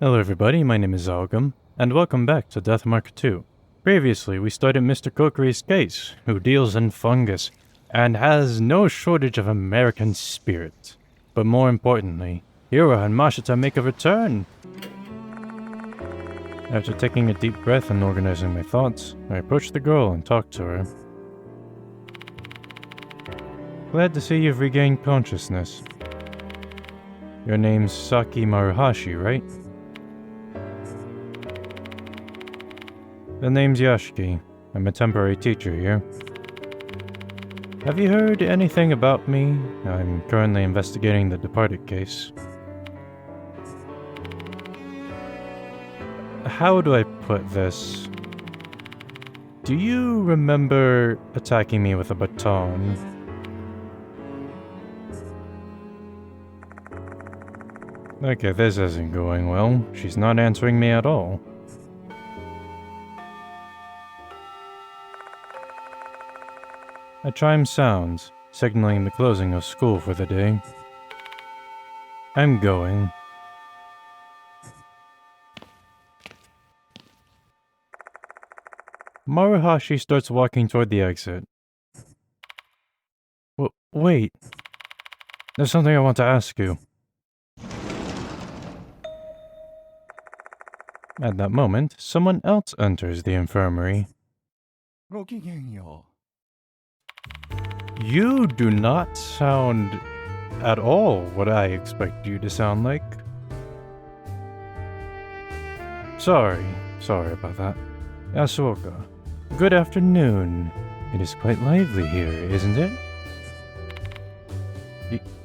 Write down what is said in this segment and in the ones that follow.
Hello everybody, my name is Algum, and welcome back to Deathmark 2. Previously, we started Mr. Kokori's case, who deals in fungus, and has no shortage of American spirit. But more importantly, Hira and Mashita make a return! After taking a deep breath and organizing my thoughts, I approached the girl and talked to her. Glad to see you've regained consciousness. Your name's Saki Maruhashi, right? The name's Yashiki. I'm a temporary teacher here. Have you heard anything about me? I'm currently investigating the departed case. How do I put this? Do you remember attacking me with a baton? Okay, this isn't going well. She's not answering me at all. A chime sounds, signaling the closing of school for the day. I'm going. Maruhashi starts walking toward the exit. Wait. There's something I want to ask you. At that moment, someone else enters the infirmary. You do not sound at all what I expect you to sound like. Sorry about that. Yasuoka, good afternoon. It is quite lively here, isn't it?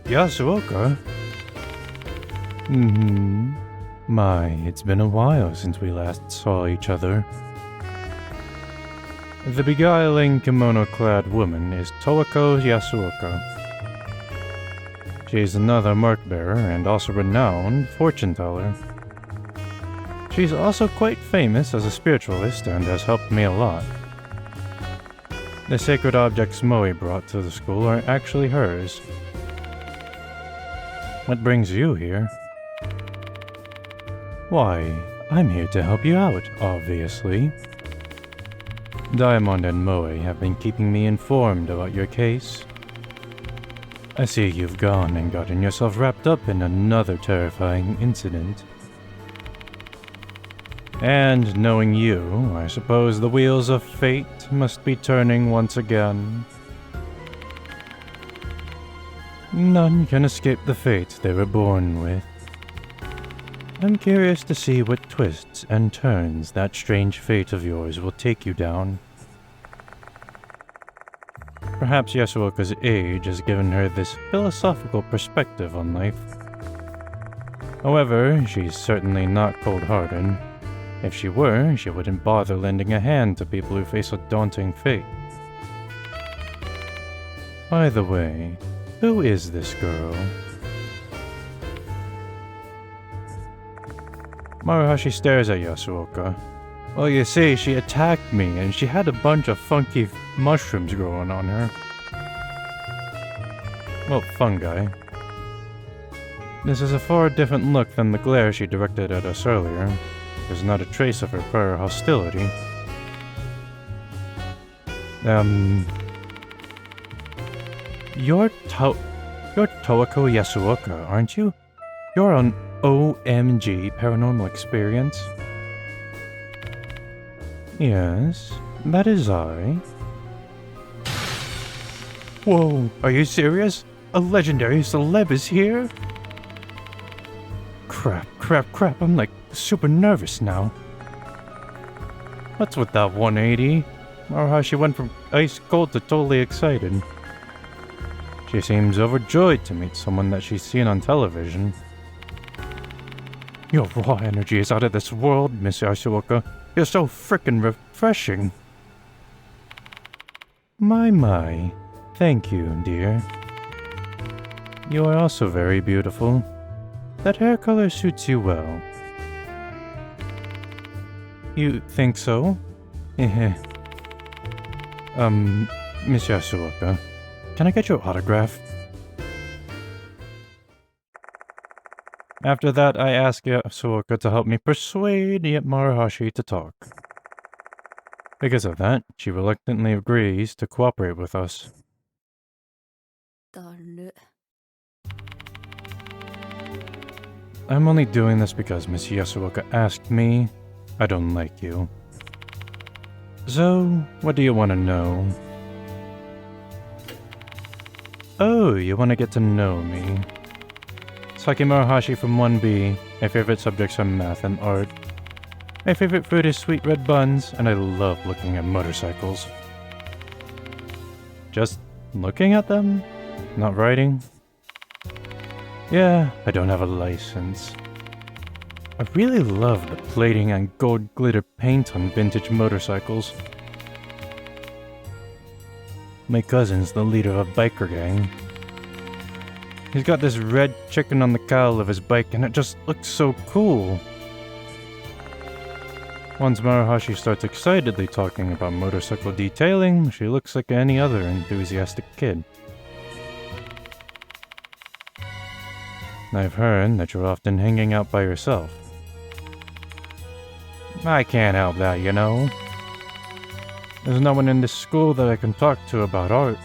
Yasuoka? My, it's been a while since we last saw each other. The beguiling kimono-clad woman is Toako Yasuoka. She is another mark-bearer and also renowned fortune-teller. She's also quite famous as a spiritualist and has helped me a lot. The sacred objects Moe brought to the school are actually hers. What brings you here? Why, I'm here to help you out, obviously. Diamond and Moe have been keeping me informed about your case. I see you've gone and gotten yourself wrapped up in another terrifying incident. And knowing you, I suppose the wheels of fate must be turning once again. None can escape the fate they were born with. I'm curious to see what twists and turns that strange fate of yours will take you down. Perhaps Yasuoka's age has given her this philosophical perspective on life. However, she's certainly not cold-hearted. If she were, she wouldn't bother lending a hand to people who face a daunting fate. By the way, who is this girl? Maruhashi stares at Yasuoka. Well, you see, she attacked me and she had a bunch of funky mushrooms growing on her. Well, fungi. This is a far different look than the glare she directed at us earlier. There's not a trace of her prior hostility. You're Toako Yasuoka, aren't you? You're on OMG Paranormal Experience? Yes, that is I. Whoa, are you serious? A legendary celeb is here? Crap, I'm like super nervous now. What's with that 180? Or how she went from ice cold to totally excited. She seems overjoyed to meet someone that she's seen on television. Your raw energy is out of this world, Miss Yasuoka. You're so frickin' refreshing. My. Thank you, dear. You are also very beautiful. That hair color suits you well. You think so? Miss Yasuoka, can I get your autograph? After that, I ask Yasuoka to help me persuade Maruhashi to talk. Because of that, she reluctantly agrees to cooperate with us. I'm only doing this because Miss Yasuoka asked me. I don't like you. So, what do you want to know? Oh, you want to get to know me. Saki Maruhashi from 1B. My favorite subjects are math and art. My favorite food is sweet red buns, and I love looking at motorcycles. Just looking at them? Not riding? Yeah, I don't have a license. I really love the plating and gold glitter paint on vintage motorcycles. My cousin's the leader of a biker gang. He's got this red chicken on the cowl of his bike and it just looks so cool. Once Maruhashi starts excitedly talking about motorcycle detailing, she looks like any other enthusiastic kid. I've heard that you're often hanging out by yourself. I can't help that, you know. There's no one in this school that I can talk to about art.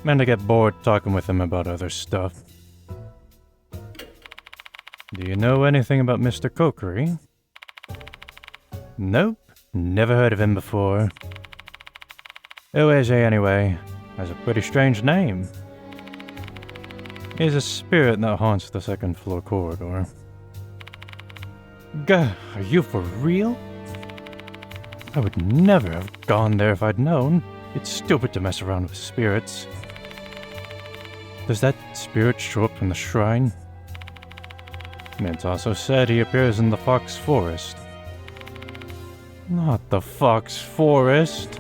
And I get bored talking with him about other stuff. Do you know anything about Mr. Kokiri? Nope, never heard of him before. Who is he anyway? Has a pretty strange name. He's a spirit that haunts the second floor corridor. Gah, are you for real? I would never have gone there if I'd known. It's stupid to mess around with spirits. Does that spirit show up in the shrine? It's also said he appears in the Fox Forest. Not the Fox Forest.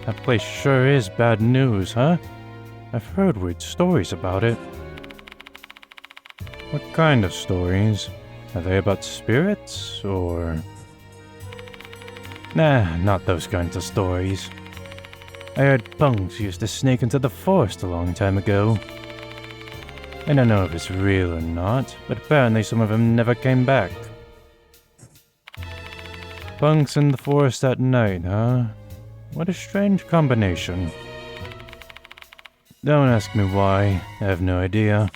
That place sure is bad news, huh? I've heard weird stories about it. What kind of stories? Are they about spirits, or...? Nah, not those kinds of stories. I heard punks used to sneak into the forest a long time ago. I don't know if it's real or not, but apparently some of them never came back. Punks in the forest at night, huh? What a strange combination. Don't ask me why, I have no idea.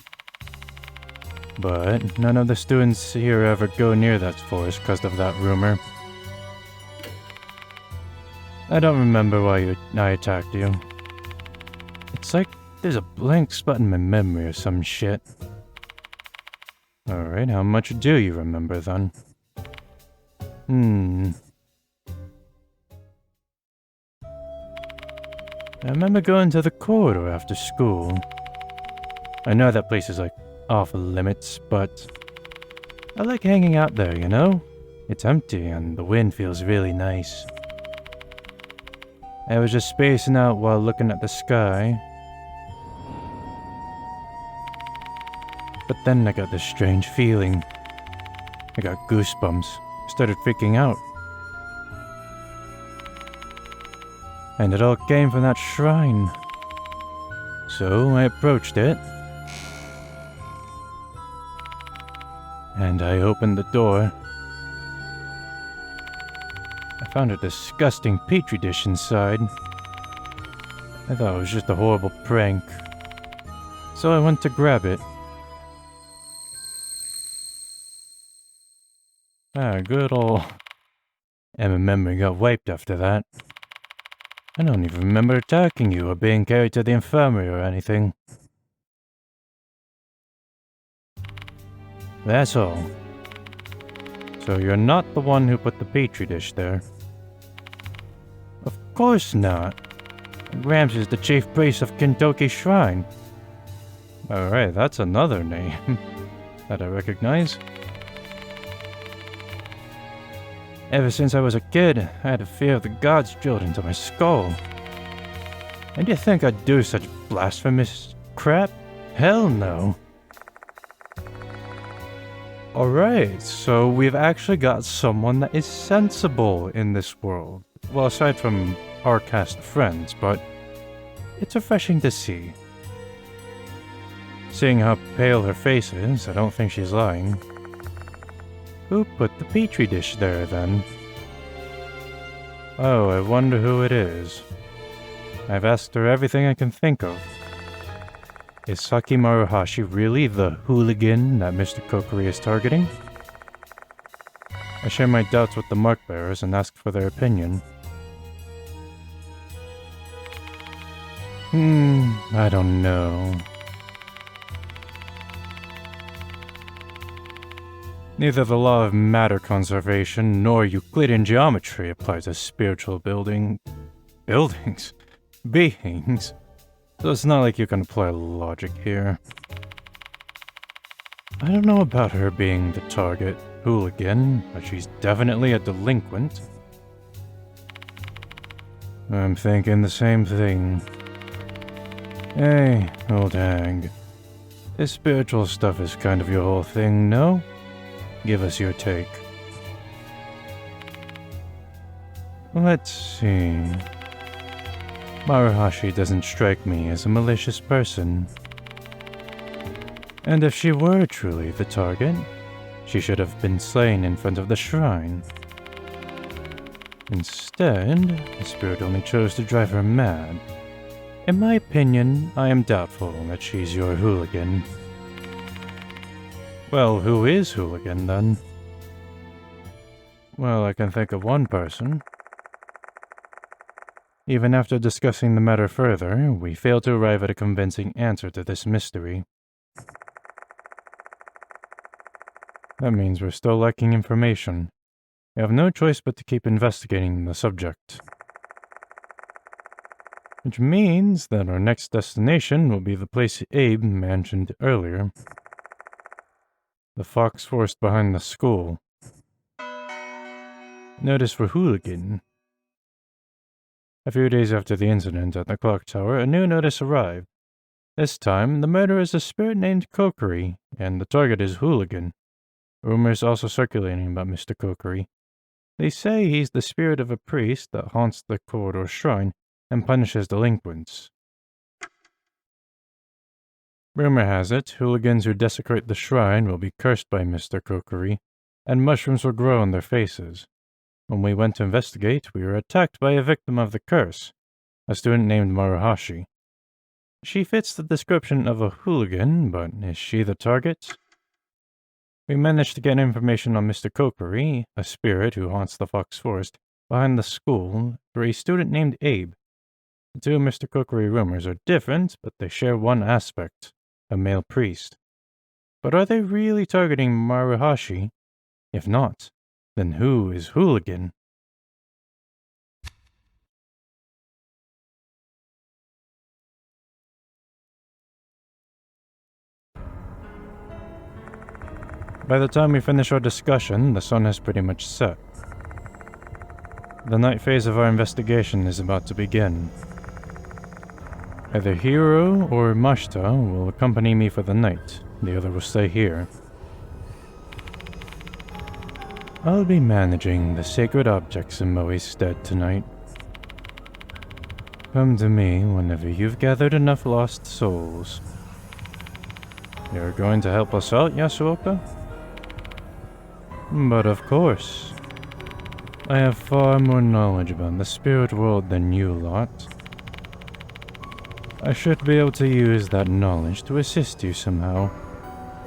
But none of the students here ever go near that forest because of that rumor. I don't remember why I attacked you. It's like there's a blank spot in my memory or some shit. Alright, how much do you remember then? I remember going to the corridor after school. I know that place is like off limits, but I like hanging out there, you know? It's empty and the wind feels really nice. I was just spacing out while looking at the sky. But then I got this strange feeling. I got goosebumps. Started freaking out. And it all came from that shrine. So I approached it. And I opened the door. I found a disgusting petri dish inside. I thought it was just a horrible prank. So I went to grab it. Good ol'... And my memory got wiped after that. I don't even remember attacking you or being carried to the infirmary or anything. That's all. So you're not the one who put the petri dish there? Of course not. Gramps is the chief priest of Kintoki Shrine. Alright, that's another name that I recognize. Ever since I was a kid, I had a fear of the gods drilled into my skull. And you think I'd do such blasphemous crap? Hell no. Alright, so we've actually got someone that is sensible in this world. Well, aside from our cast of friends, but it's refreshing to see. Seeing how pale her face is, I don't think she's lying. Who put the petri dish there, then? Oh, I wonder who it is. I've asked her everything I can think of. Is Saki Maruhashi really the hooligan that Mr. Kokiri is targeting? I share my doubts with the mark bearers and ask for their opinion. I don't know. Neither the law of matter conservation nor Euclidean geometry apply to spiritual beings. So it's not like you can apply logic here. I don't know about her being the target hooligan, but she's definitely a delinquent. I'm thinking the same thing. Hey, old hag. This spiritual stuff is kind of your whole thing, no? Give us your take. Let's see. Maruhashi doesn't strike me as a malicious person. And if she were truly the target, she should have been slain in front of the shrine. Instead, the spirit only chose to drive her mad. In my opinion, I am doubtful that she's your hooligan. Well, who is hooligan, then? Well, I can think of one person. Even after discussing the matter further, we failed to arrive at a convincing answer to this mystery. That means we're still lacking information. We have no choice but to keep investigating the subject. Which means that our next destination will be the place Abe mentioned earlier. The fox forest behind the school. Notice for hooligan. A few days after the incident at the clock tower, a new notice arrived. This time, the murderer is a spirit named Kokiri, and the target is hooligan. Rumors also circulating about Mr. Kokiri. They say he's the spirit of a priest that haunts the corridor shrine and punishes delinquents. Rumor has it, hooligans who desecrate the shrine will be cursed by Mr. Kokiri, and mushrooms will grow on their faces. When we went to investigate, we were attacked by a victim of the curse, a student named Maruhashi. She fits the description of a hooligan, but is she the target? We managed to get information on Mr. Kokiri, a spirit who haunts the Fox Forest, behind the school, through a student named Abe. The two Mr. Kokiri rumors are different, but they share one aspect, a male priest. But are they really targeting Maruhashi? If not, then who is hooligan? By the time we finish our discussion, the sun has pretty much set. The night phase of our investigation is about to begin. Either Hiro or Mashita will accompany me for the night. The other will stay here. I'll be managing the sacred objects in Moe's stead tonight. Come to me whenever you've gathered enough lost souls. You're going to help us out, Yasuoka? But of course. I have far more knowledge about the spirit world than you lot. I should be able to use that knowledge to assist you somehow.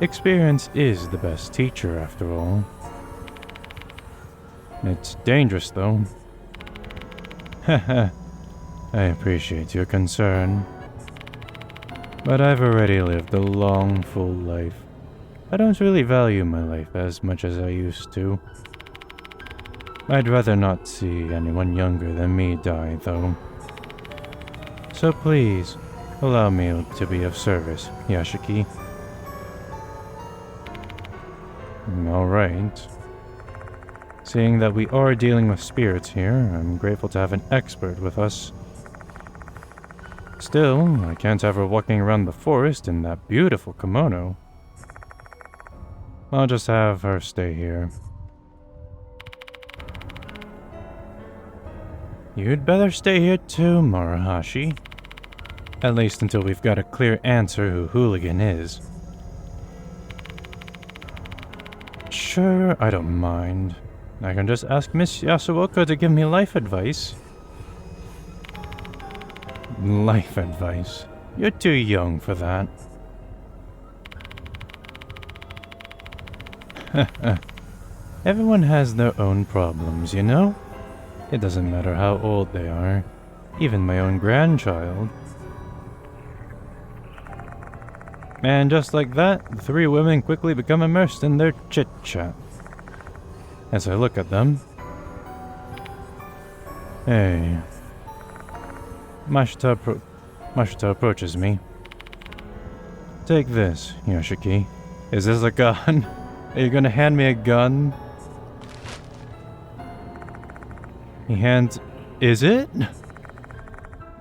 Experience is the best teacher, after all. It's dangerous, though. Haha, I appreciate your concern. But I've already lived a long, full life. I don't really value my life as much as I used to. I'd rather not see anyone younger than me die, though. So please, allow me to be of service, Yashiki. Alright. Seeing that we are dealing with spirits here, I'm grateful to have an expert with us. Still, I can't have her walking around the forest in that beautiful kimono. I'll just have her stay here. You'd better stay here too, Maruhashi. At least until we've got a clear answer who Hooligan is. Sure, I don't mind. I can just ask Miss Yasuoka to give me life advice. Life advice? You're too young for that. Everyone has their own problems, you know? It doesn't matter how old they are. Even my own grandchild. And just like that, the three women quickly become immersed in their chit-chat. As I look at them... Hey... Mashita approaches me. Take this, Yoshiki. Is this a gun? Are you gonna hand me a gun? He hands... Is it?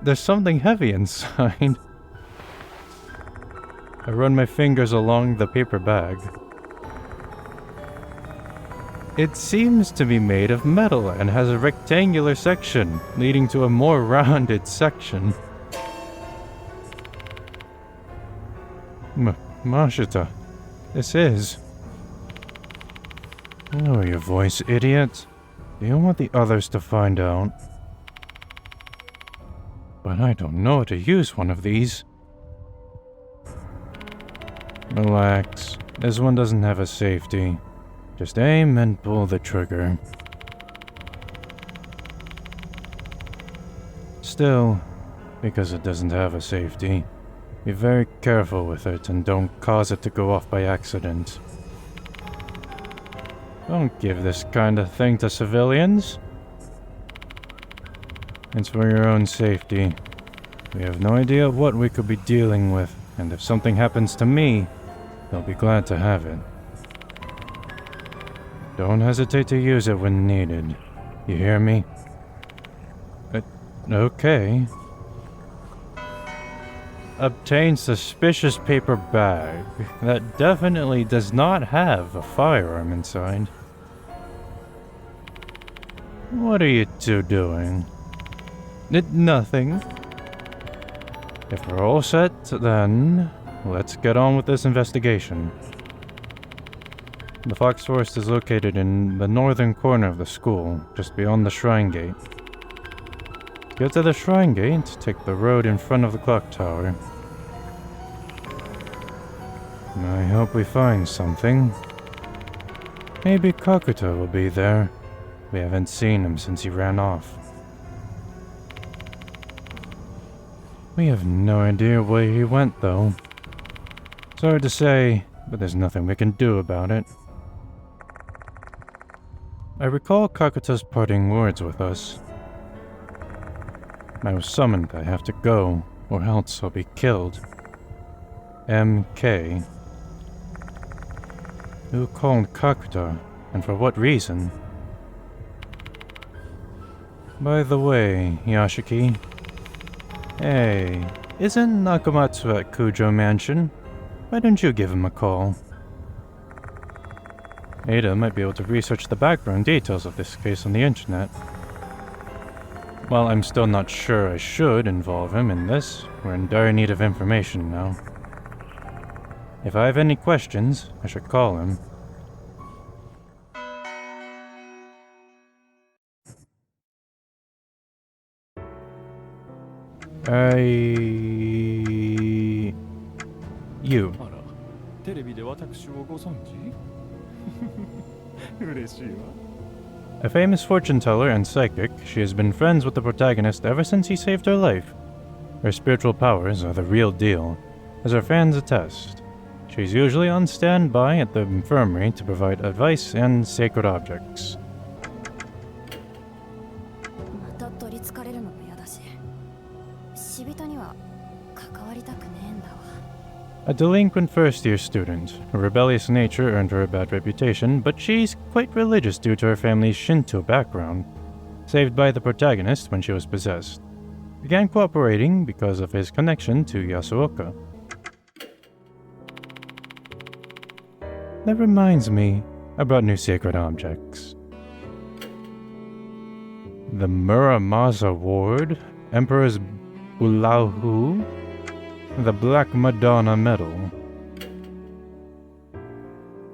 There's something heavy inside. I run my fingers along the paper bag. It seems to be made of metal and has a rectangular section, leading to a more rounded section. Mashita, this is... Lower your voice, idiot. Do you want the others to find out? But I don't know how to use one of these. Relax. This one doesn't have a safety. Just aim and pull the trigger. Still, because it doesn't have a safety, be very careful with it and don't cause it to go off by accident. Don't give this kind of thing to civilians. It's for your own safety. We have no idea what we could be dealing with, and if something happens to me, they'll be glad to have it. Don't hesitate to use it when needed. You hear me? Okay. Obtain suspicious paper bag that definitely does not have a firearm inside. What are you two doing? Nothing. If we're all set, then let's get on with this investigation. The Fox Forest is located in the northern corner of the school, just beyond the Shrine Gate. To get to the Shrine Gate, take the road in front of the clock tower. I hope we find something. Maybe Kakuta will be there. We haven't seen him since he ran off. We have no idea where he went, though. It's hard to say, but there's nothing we can do about it. I recall Kakuta's parting words with us. I was summoned. I have to go, or else I'll be killed. M.K. Who called Kakuta, and for what reason? By the way, Yashiki. Hey, isn't Nakamatsu at Kujo Mansion? Why don't you give him a call? Ada might be able to research the background details of this case on the internet. While I'm still not sure I should involve him in this, we're in dire need of information now. If I have any questions, I should call him. You. A famous fortune teller and psychic, she has been friends with the protagonist ever since he saved her life. Her spiritual powers are the real deal, as her fans attest. She's usually on standby at the infirmary to provide advice and sacred objects. A delinquent first-year student. Her rebellious nature earned her a bad reputation, but she's quite religious due to her family's Shinto background. Saved by the protagonist when she was possessed. Began cooperating because of his connection to Yasuoka. That reminds me, I brought new sacred objects. The Muramasa Ward, Emperor's Bulahu, The Black Madonna medal.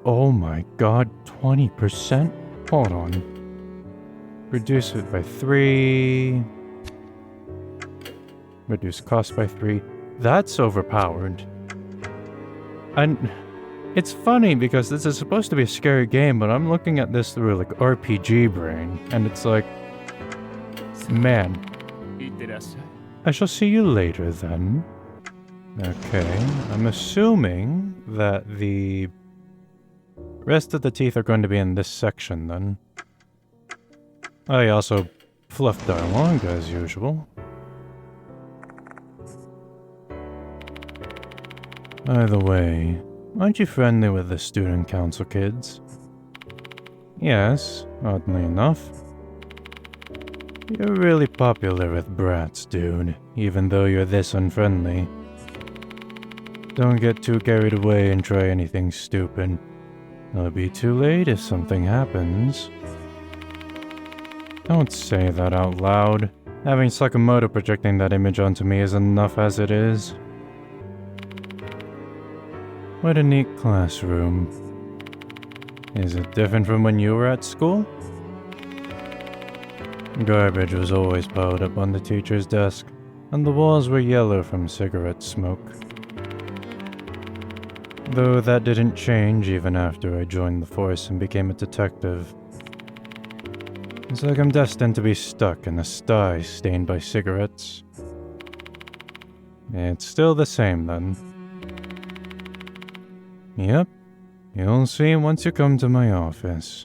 Oh my god, 20%? Hold on. Reduce it by 3. Reduce cost by 3. That's overpowered. And it's funny because this is supposed to be a scary game, but I'm looking at this through like RPG brain, and it's like, man, I shall see you later then. Okay, I'm assuming that the rest of the teeth are going to be in this section then. I also fluffed dialogue as usual. By the way, aren't you friendly with the student council kids? Yes, oddly enough. You're really popular with brats, dude, even though you're this unfriendly. Don't get too carried away and try anything stupid. It'll be too late if something happens. Don't say that out loud. Having Sakamoto projecting that image onto me is enough as it is. What a neat classroom. Is it different from when you were at school? Garbage was always piled up on the teacher's desk, and the walls were yellow from cigarette smoke. Though that didn't change even after I joined the force and became a detective. It's like I'm destined to be stuck in a sty stained by cigarettes. It's still the same then. Yep, you'll see once you come to my office.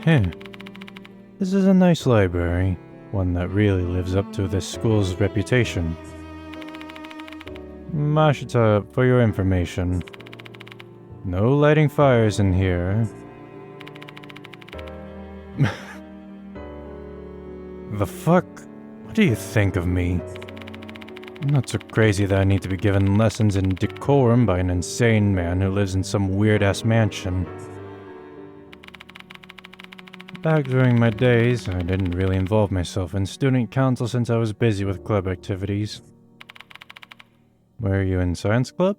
This is a nice library, one that really lives up to this school's reputation. Mashita, for your information, no lighting fires in here. The fuck? What do you think of me? I'm not so crazy that I need to be given lessons in decorum by an insane man who lives in some weird-ass mansion. Back during my days, I didn't really involve myself in student council since I was busy with club activities. Were you in science club?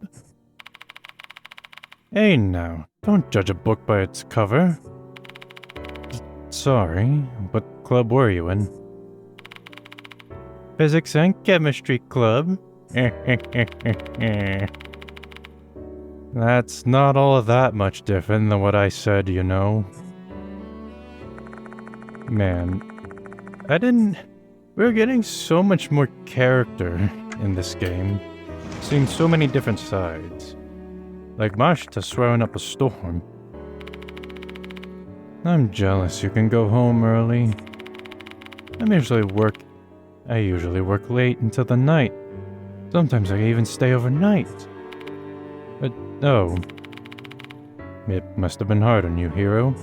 Hey now, don't judge a book by its cover. Sorry, what club were you in? Physics and chemistry club? That's not all that much different than what I said, you know. Man, we're getting so much more character in this game. Seeing so many different sides. Like Mashita swearing up a storm. I'm jealous you can go home early. I usually work late until the night. Sometimes I even stay overnight. But, oh. It must have been hard on you, hero.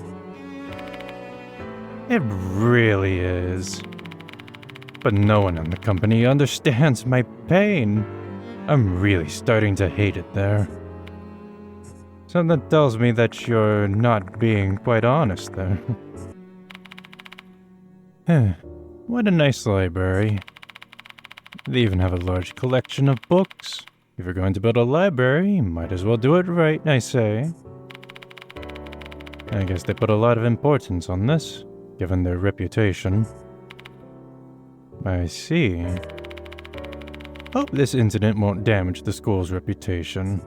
It really is. But no one in the company understands my pain. I'm really starting to hate it there. Something tells me that you're not being quite honest there. What a nice library. They even have a large collection of books. If you're going to build a library, might as well do it right, I say. I guess they put a lot of importance on this, given their reputation. I see. Hope this incident won't damage the school's reputation.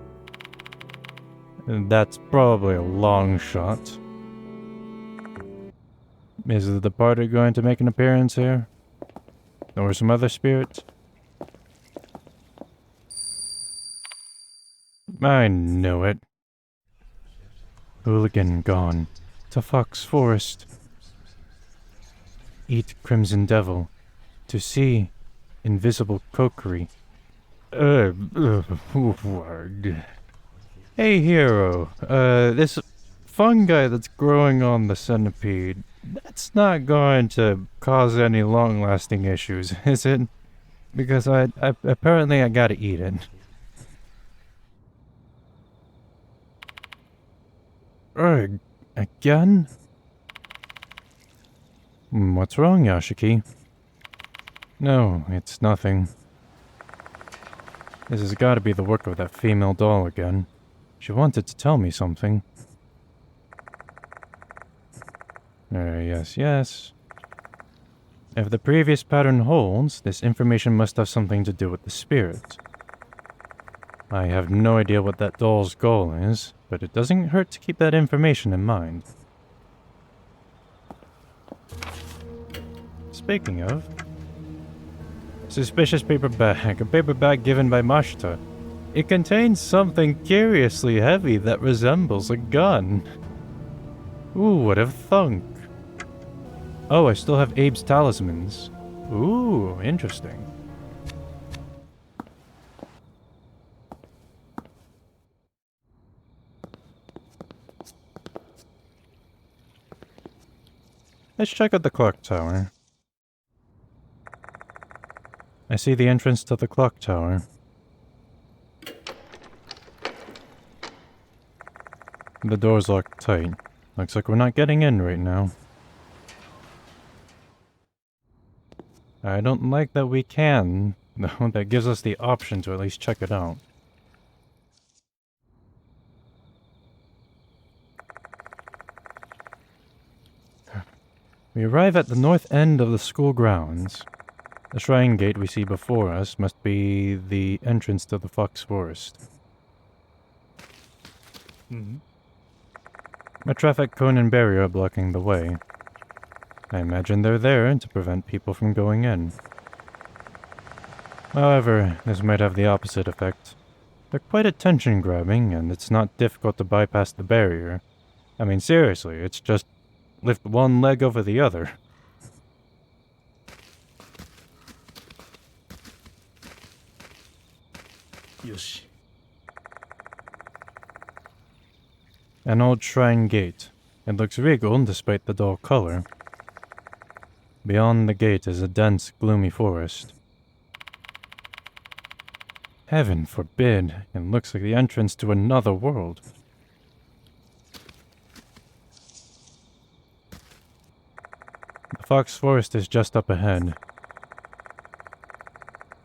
That's probably a long shot. Is the party going to make an appearance here? Or some other spirits? I knew it. Hooligan gone to Fox Forest. Eat Crimson Devil. To see invisible cokery. Hey hero, this fungi that's growing on the centipede, that's not going to cause any long-lasting issues, is it? Because I apparently I gotta eat it. Again? What's wrong, Yashiki? No, it's nothing. This has got to be the work of that female doll again. She wanted to tell me something. Yes. If the previous pattern holds, this information must have something to do with the spirit. I have no idea what that doll's goal is, but it doesn't hurt to keep that information in mind. Speaking of... Suspicious paper bag. A paper bag given by Mashta. It contains something curiously heavy that resembles a gun. Ooh, what a thunk. Oh, I still have Abe's talismans. Ooh, interesting. Let's check out the clock tower. I see the entrance to the clock tower. The door's locked tight. Looks like we're not getting in right now. I don't like that we can, though. That gives us the option to at least check it out. We arrive at the north end of the school grounds. The shrine gate we see before us must be the entrance to the Fox Forest. A traffic cone and barrier are blocking the way. I imagine they're there to prevent people from going in. However, this might have the opposite effect. They're quite attention-grabbing, and it's not difficult to bypass the barrier. I mean, seriously, it's just lift one leg over the other. Yoshi. An old shrine gate. It looks regal despite the dull color. Beyond the gate is a dense, gloomy forest. Heaven forbid, it looks like the entrance to another world. The Fox Forest is just up ahead.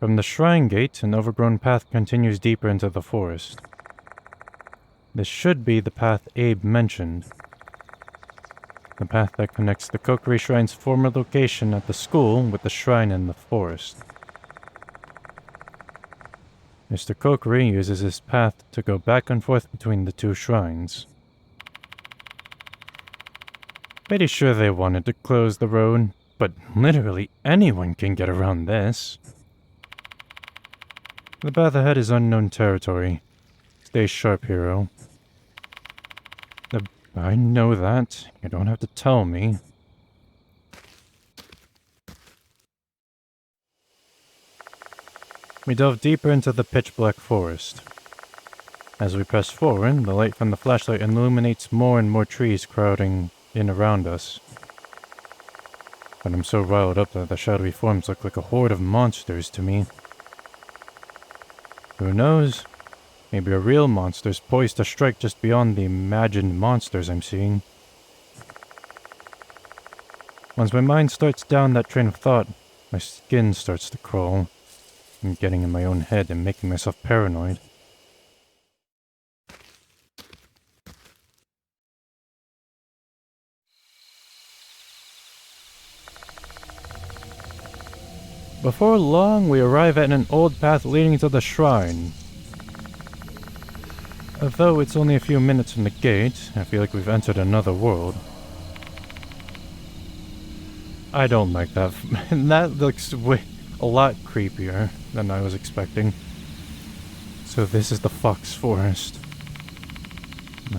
From the shrine gate, an overgrown path continues deeper into the forest. This should be the path Abe mentioned. The path that connects the Kokiri Shrine's former location at the school with the shrine in the forest. Mr. Kokiri uses this path to go back and forth between the two shrines. Pretty sure they wanted to close the road, but literally anyone can get around this. The path ahead is unknown territory. Stay sharp, hero. I know that. You don't have to tell me. We delve deeper into the pitch-black forest. As we press forward, the light from the flashlight illuminates more and more trees crowding in around us. But I'm so riled up that the shadowy forms look like a horde of monsters to me. Who knows? Maybe a real monster's poised to strike just beyond the imagined monsters I'm seeing. Once my mind starts down that train of thought, my skin starts to crawl. I'm getting in my own head and making myself paranoid. Before long, we arrive at an old path leading to the shrine. Although it's only a few minutes from the gate, I feel like we've entered another world. I don't like that. That looks a lot creepier than I was expecting. So this is the Fox Forest.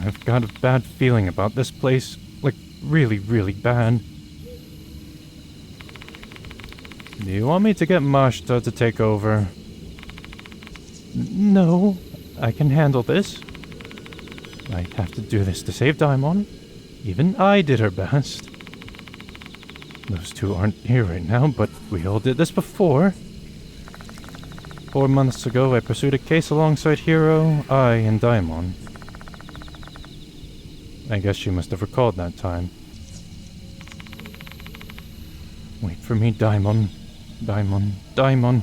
I've got a bad feeling about this place. Like, really, really bad. Do you want me to get Mashta to take over? No, I can handle this. I have to do this to save Daimon. Even I did her best. Those two aren't here right now, but we all did this before. 4 months ago, I pursued a case alongside Hiro, I, and Daimon. I guess she must have recalled that time. Wait for me, Daimon. Daimon. Daimon.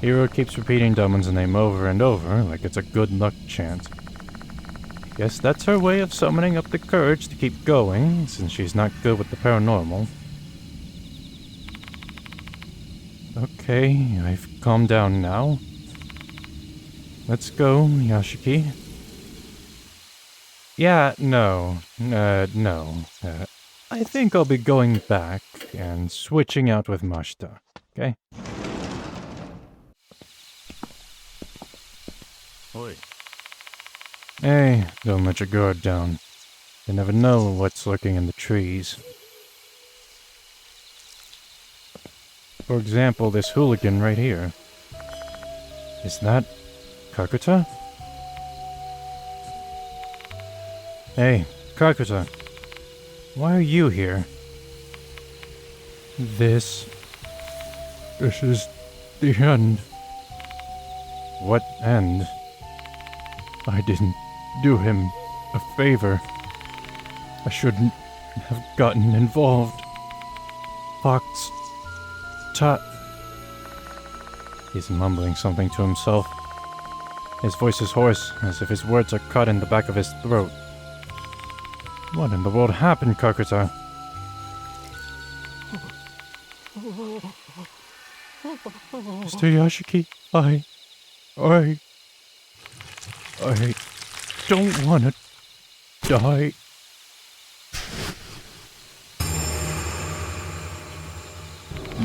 Hero keeps repeating Dumble's name over and over like it's a good luck chant. Guess that's her way of summoning up the courage to keep going, since she's not good with the paranormal. Okay, I've calmed down now. Let's go, Yashiki. Yeah, no. I think I'll be going back and switching out with Mashta, okay? Oi. Hey, don't let your guard down. You never know what's lurking in the trees. For example, this hooligan right here. Is that Kakuta? Hey, Kakuta. Why are you here? This is the end. What end? I didn't do him a favor. I shouldn't have gotten involved. Fox. He's mumbling something to himself. His voice is hoarse, as if his words are cut in the back of his throat. What in the world happened, Kakuta? Mr. Yashiki, I don't want to die.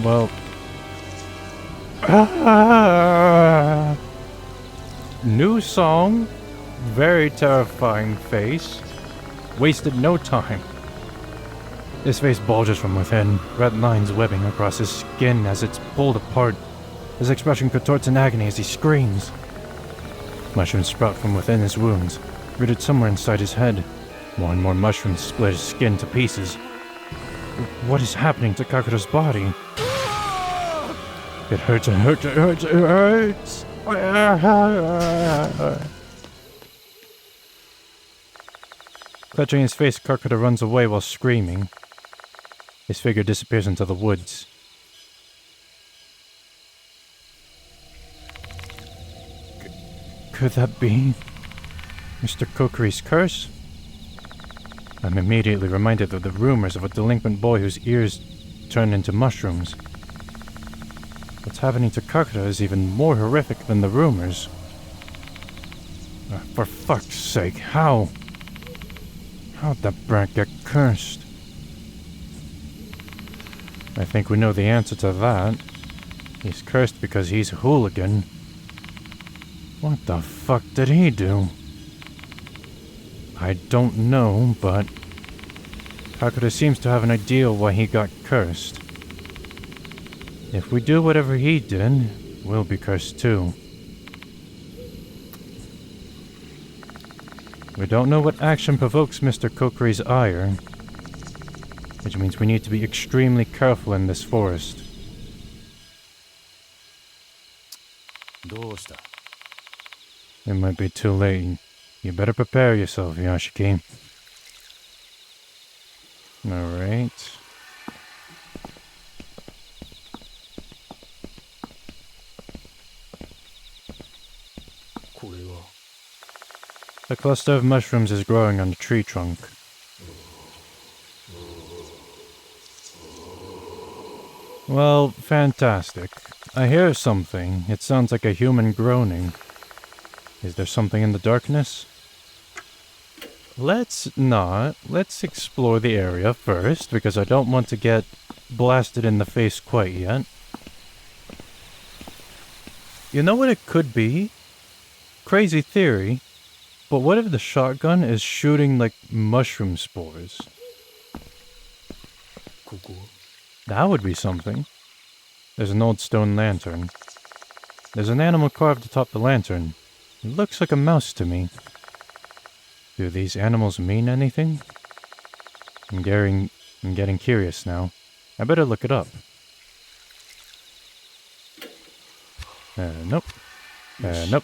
Well... New song, very terrifying face. Wasted no time. His face bulges from within, red lines webbing across his skin as it's pulled apart. His expression contorts in agony as he screams. Mushrooms sprout from within his wounds, rooted somewhere inside his head. More and more mushrooms split his skin to pieces. What is happening to Kakuta's body? It hurts, it hurts, it hurts, it hurts! Clutching his face, Kakuta runs away while screaming. His figure disappears into the woods. Could that be Mr. Kokiri's curse? I'm immediately reminded of the rumors of a delinquent boy whose ears turned into mushrooms. What's happening to Kakuta is even more horrific than the rumors. For fuck's sake, how? How'd that brat get cursed? I think we know the answer to that. He's cursed because he's a hooligan. What the fuck did he do? I don't know, but Kakuta seems to have an idea why he got cursed. If we do whatever he did, we'll be cursed too. We don't know what action provokes Mr. Kokiri's ire, which means we need to be extremely careful in this forest. It might be too late. You better prepare yourself, Yashiki. Alright. A cluster of mushrooms is growing on the tree trunk. Well, fantastic. I hear something. It sounds like a human groaning. Is there something in the darkness? Let's not. Let's explore the area first, because I don't want to get blasted in the face quite yet. You know what it could be? Crazy theory. But what if the shotgun is shooting, like, mushroom spores? That would be something. There's an old stone lantern. There's an animal carved atop the lantern. It looks like a mouse to me. Do these animals mean anything? I'm getting curious now. I better look it up. Nope. Nope.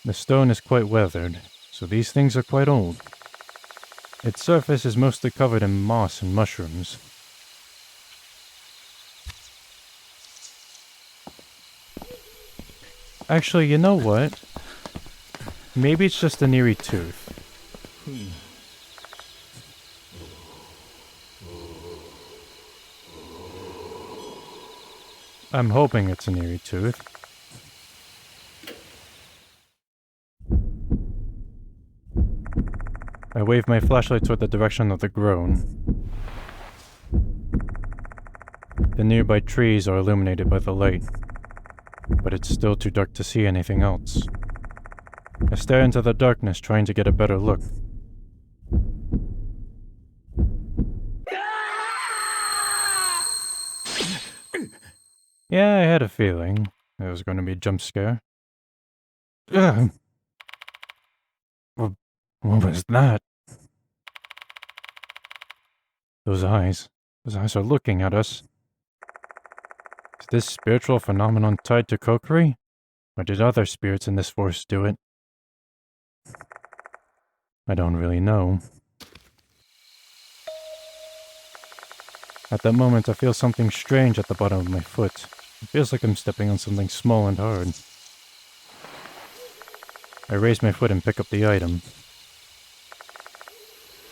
The stone is quite weathered, so these things are quite old. Its surface is mostly covered in moss and mushrooms. Actually, you know what? Maybe it's just an eerie tooth. I'm hoping it's an eerie tooth. I wave my flashlight toward the direction of the groan. The nearby trees are illuminated by the light, but it's still too dark to see anything else. I stare into the darkness, trying to get a better look. Yeah, I had a feeling it was going to be a jump scare. Ugh. What was that? Those eyes are looking at us. Is this spiritual phenomenon tied to Kokiri? Or did other spirits in this forest do it? I don't really know. At that moment, I feel something strange at the bottom of my foot. It feels like I'm stepping on something small and hard. I raise my foot and pick up the item.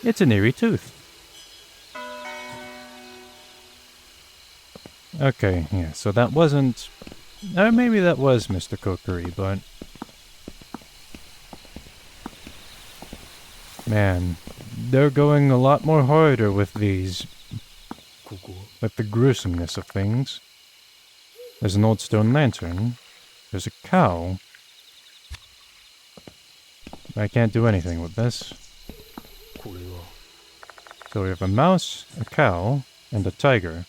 It's an eerie tooth. Okay, yeah, so that wasn't... Or maybe that was Mr. Kokiri, but... Man, they're going a lot more harder with these... with the gruesomeness of things. There's an old stone lantern. There's a cow. I can't do anything with this. So we have a mouse, a cow, and a tiger.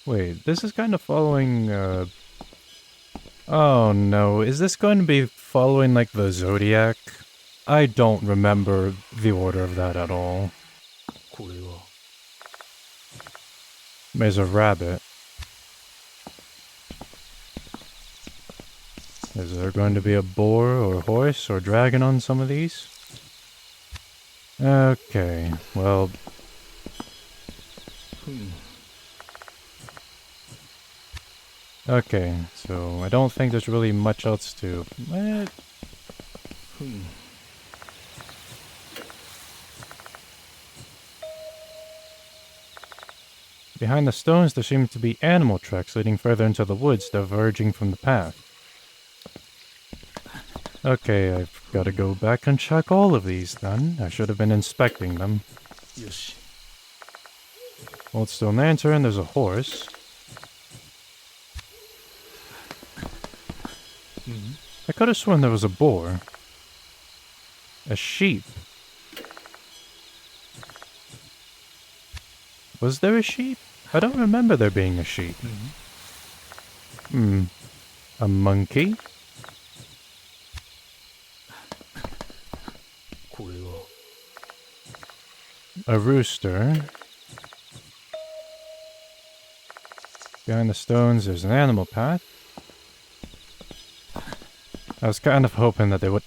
Wait, this is kind of following, Oh no, is this going to be following, like, the Zodiac? I don't remember the order of that at all. There's a rabbit. Is there going to be a boar or horse or dragon on some of these? Okay, well... Okay, so I don't think there's really much else to... Behind the stones there seem to be animal tracks leading further into the woods, diverging from the path. Okay, I've got to go back and check all of these then. I should have been inspecting them. Old stone lantern, there's a horse. I could have sworn there was a boar. A sheep. Was there a sheep? I don't remember there being a sheep. A monkey? A rooster. Behind the stones there's an animal path. I was kind of hoping that they would...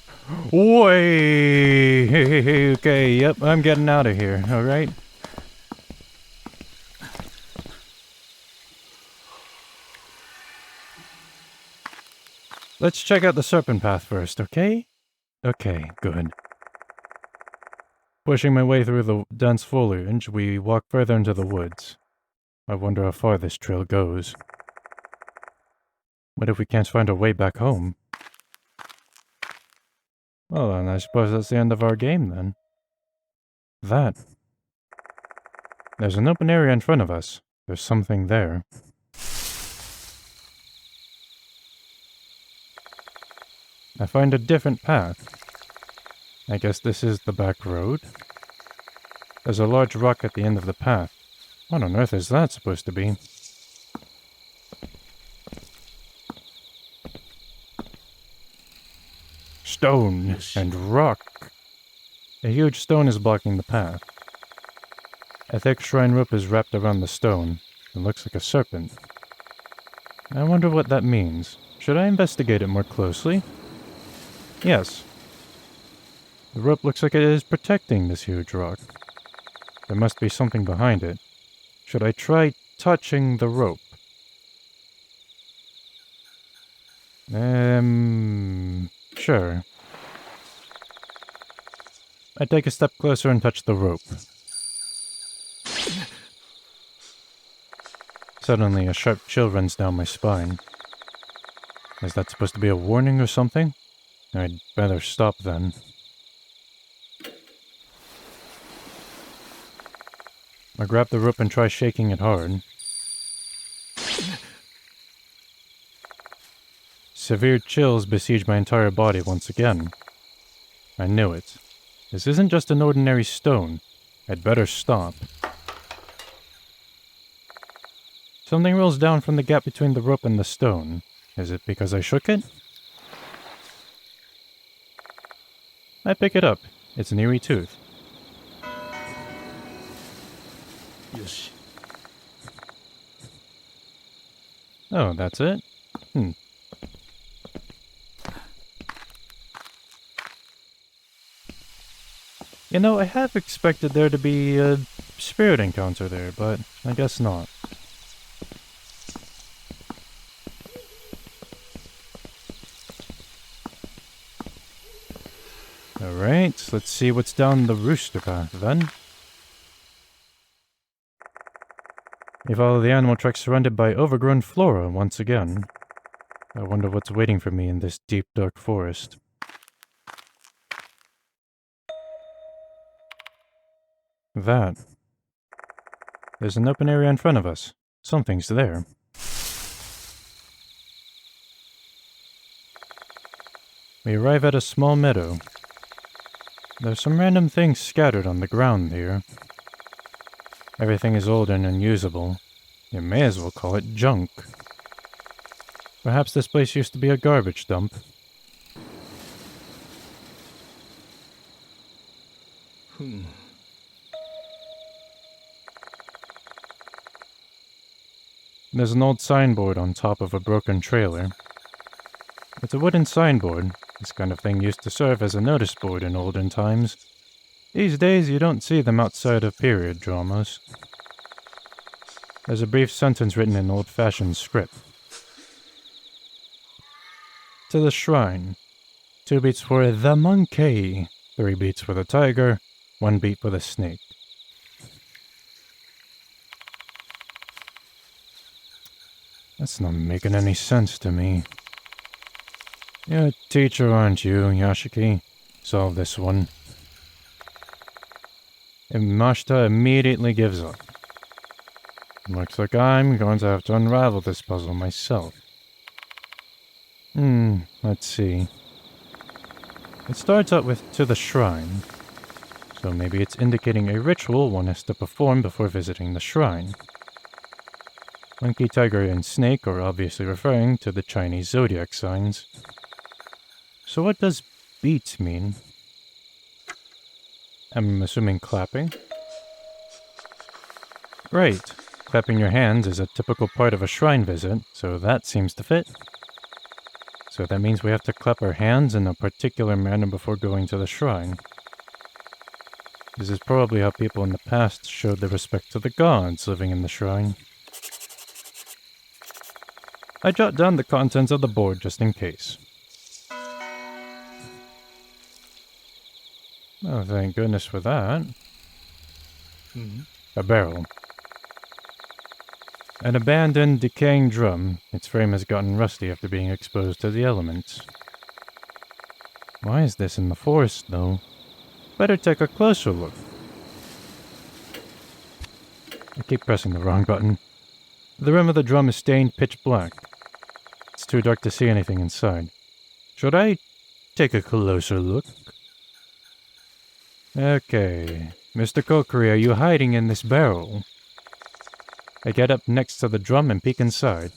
Wait! Okay, yep, I'm getting out of here, alright? Let's check out the serpent path first, okay? Okay, good. Pushing my way through the dense foliage, we walk further into the woods. I wonder how far this trail goes. What if we can't find our way back home? Well, then I suppose that's the end of our game, then. That. There's an open area in front of us. There's something there. I find a different path. I guess this is the back road. There's a large rock at the end of the path. What on earth is that supposed to be? Stone and rock. A huge stone is blocking the path. A thick shrine rope is wrapped around the stone. It looks like a serpent. I wonder what that means. Should I investigate it more closely? Yes. The rope looks like it is protecting this huge rock. There must be something behind it. Should I try touching the rope? Sure. I take a step closer and touch the rope. Suddenly, a sharp chill runs down my spine. Is that supposed to be a warning or something? I'd better stop then. I grab the rope and try shaking it hard. Severe chills besiege my entire body once again. I knew it. This isn't just an ordinary stone. I'd better stop. Something rolls down from the gap between the rope and the stone. Is it because I shook it? I pick it up. It's an eerie tooth. Yoshi. Oh, that's it? You know, I have expected there to be a spirit encounter there, but I guess not. Alright, let's see what's down the rooster path then. We follow the animal track surrounded by overgrown flora once again. I wonder what's waiting for me in this deep, dark forest. That. There's an open area in front of us. Something's there. We arrive at a small meadow. There's some random things scattered on the ground here. Everything is old and unusable. You may as well call it junk. Perhaps this place used to be a garbage dump. There's an old signboard on top of a broken trailer. It's a wooden signboard. This kind of thing used to serve as a notice board in olden times. These days, you don't see them outside of period dramas. There's a brief sentence written in old-fashioned script. To the shrine. 2 beats for the monkey. 3 beats for the tiger. 1 beat for the snake. That's not making any sense to me. You're a teacher, aren't you, Yashiki? Solve this one. And Mashita immediately gives up. Looks like I'm going to have to unravel this puzzle myself. Let's see. It starts out with to the shrine. So maybe it's indicating a ritual one has to perform before visiting the shrine. Monkey, tiger, and snake are obviously referring to the Chinese zodiac signs. So what does beat mean? I'm assuming clapping. Right. Clapping your hands is a typical part of a shrine visit, so that seems to fit. So that means we have to clap our hands in a particular manner before going to the shrine. This is probably how people in the past showed their respect to the gods living in the shrine. I jot down the contents of the board just in case. Oh, thank goodness for that. A barrel. An abandoned, decaying drum. Its frame has gotten rusty after being exposed to the elements. Why is this in the forest, though? Better take a closer look. I keep pressing the wrong button. The rim of the drum is stained pitch black. It's too dark to see anything inside. Should I take a closer look? Okay. Mr. Kokiri, are you hiding in this barrel? I get up next to the drum and peek inside.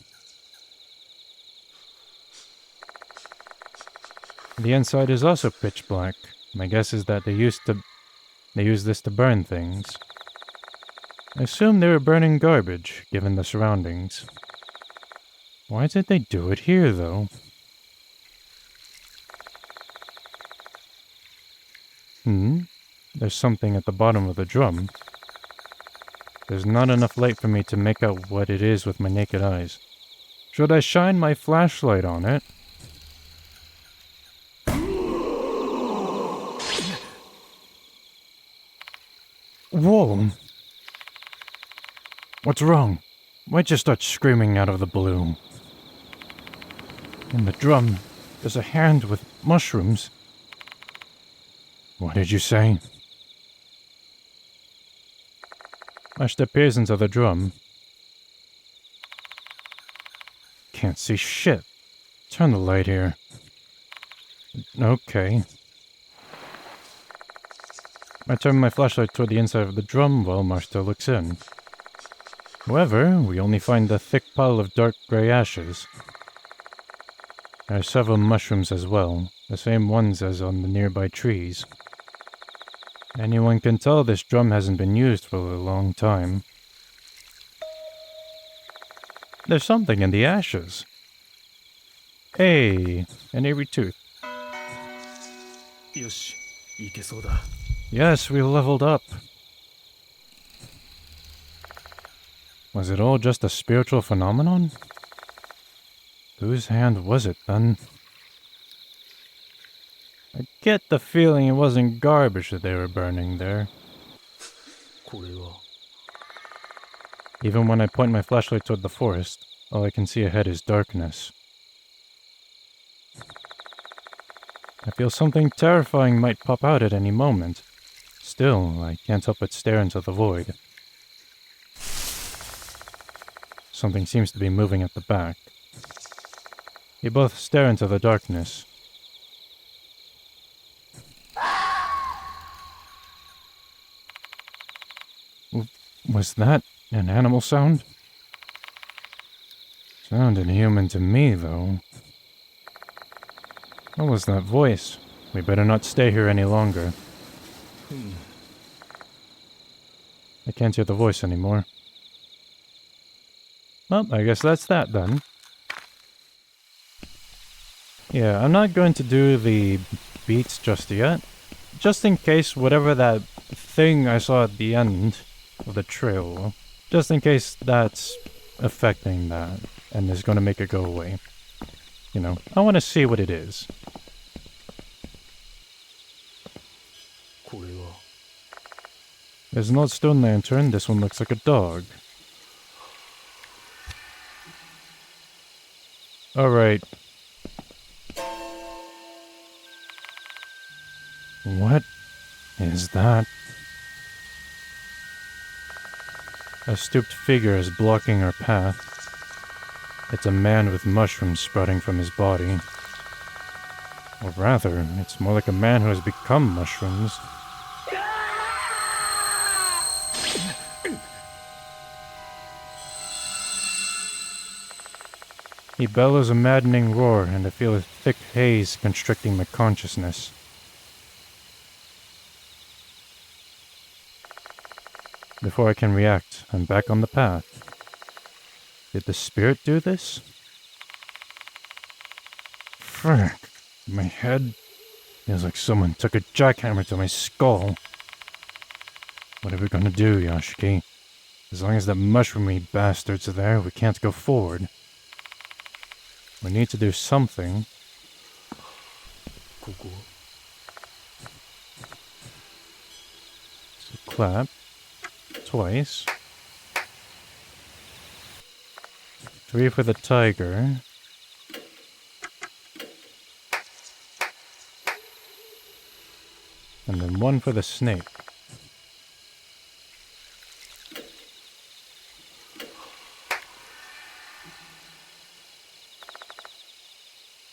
The inside is also pitch black. My guess is that they used this to burn things. I assume they were burning garbage, given the surroundings. Why did they do it here, though? There's something at the bottom of the drum. There's not enough light for me to make out what it is with my naked eyes. Should I shine my flashlight on it? Whoa! What's wrong? Why'd you start screaming out of the blue? In the drum, there's a hand with mushrooms. What did you say? Flashed appears into the drum. Can't see shit. Turn the light here. Okay. I turn my flashlight toward the inside of the drum while Marshall looks in. However, we only find a thick pile of dark gray ashes. There are several mushrooms as well, the same ones as on the nearby trees. Anyone can tell this drum hasn't been used for a long time. There's something in the ashes. Hey, an eerie tooth. よし、いけそうだ。 Yes, we leveled up. Was it all just a spiritual phenomenon? Whose hand was it then? I get the feeling it wasn't garbage that they were burning there. これは Even when I point my flashlight toward the forest, all I can see ahead is darkness. I feel something terrifying might pop out at any moment. Still, I can't help but stare into the void. Something seems to be moving at the back. We both stare into the darkness. Was that an animal sound? Sounded human to me, though. What was that voice? We better not stay here any longer. I can't hear the voice anymore. Well, I guess that's that then. Yeah, I'm not going to do the beats just yet. Just in case whatever that thing I saw at the end of the trail, just in case that's affecting that and is going to make it go away. You know, I want to see what it is. これは There's an old stone lantern. This one looks like a dog. Alright. What is that? A stooped figure is blocking our path. It's a man with mushrooms sprouting from his body. Or rather, it's more like a man who has become mushrooms. He bellows a maddening roar, and I feel a thick haze constricting my consciousness. Before I can react, I'm back on the path. Did the spirit do this? Frick, my head feels like someone took a jackhammer to my skull. What are we gonna do, Yoshiki? As long as that mushroomy bastard's there, we can't go forward. We need to do something. ここ So clap. Twice. 3 for the tiger. And then 1 for the snake.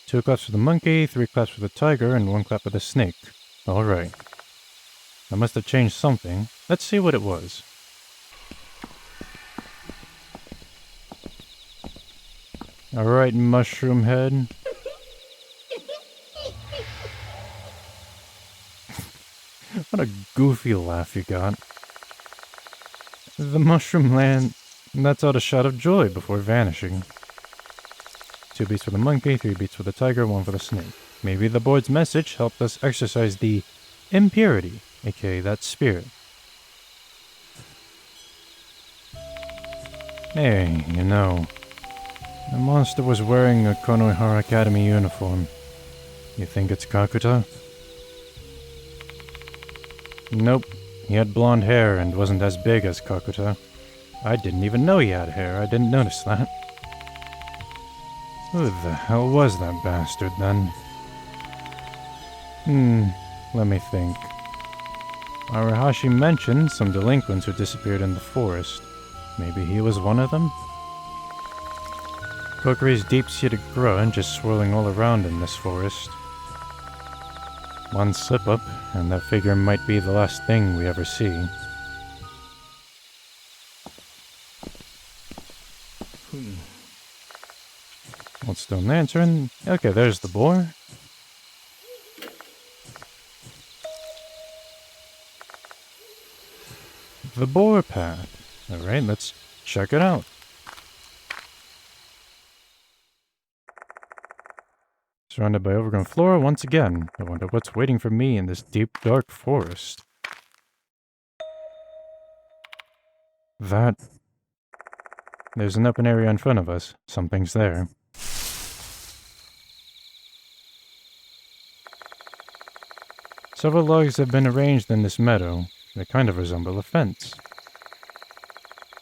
Two claps for the monkey, 3 claps for the tiger, and 1 clap for the snake. Alright. I must have changed something. Let's see what it was. Alright, mushroom head. What a goofy laugh you got. The mushroom land lets out a shout of joy before vanishing. 2 beats for the monkey, 3 beats for the tiger, 1 for the snake. Maybe the board's message helped us exorcise the impurity, aka that spirit. Hey, you know, the monster was wearing a Konohara Academy uniform. You think it's Kakuta? Nope, He had blonde hair and wasn't as big as Kakuta. I didn't even know he had hair, I didn't notice that. Who the hell was that bastard then? Let me think. Arahashi mentioned some delinquents who disappeared in the forest. Maybe he was one of them? Kokiri's deep-seated grudge is swirling all around in this forest. One slip-up, and that figure might be the last thing we ever see. Old stone lantern. Okay, there's the boar. The boar path. Alright, let's check it out. Surrounded by overgrown flora once again. I wonder what's waiting for me in this deep, dark forest. There's an open area in front of us. Something's there. Several logs have been arranged in this meadow. They kind of resemble a fence.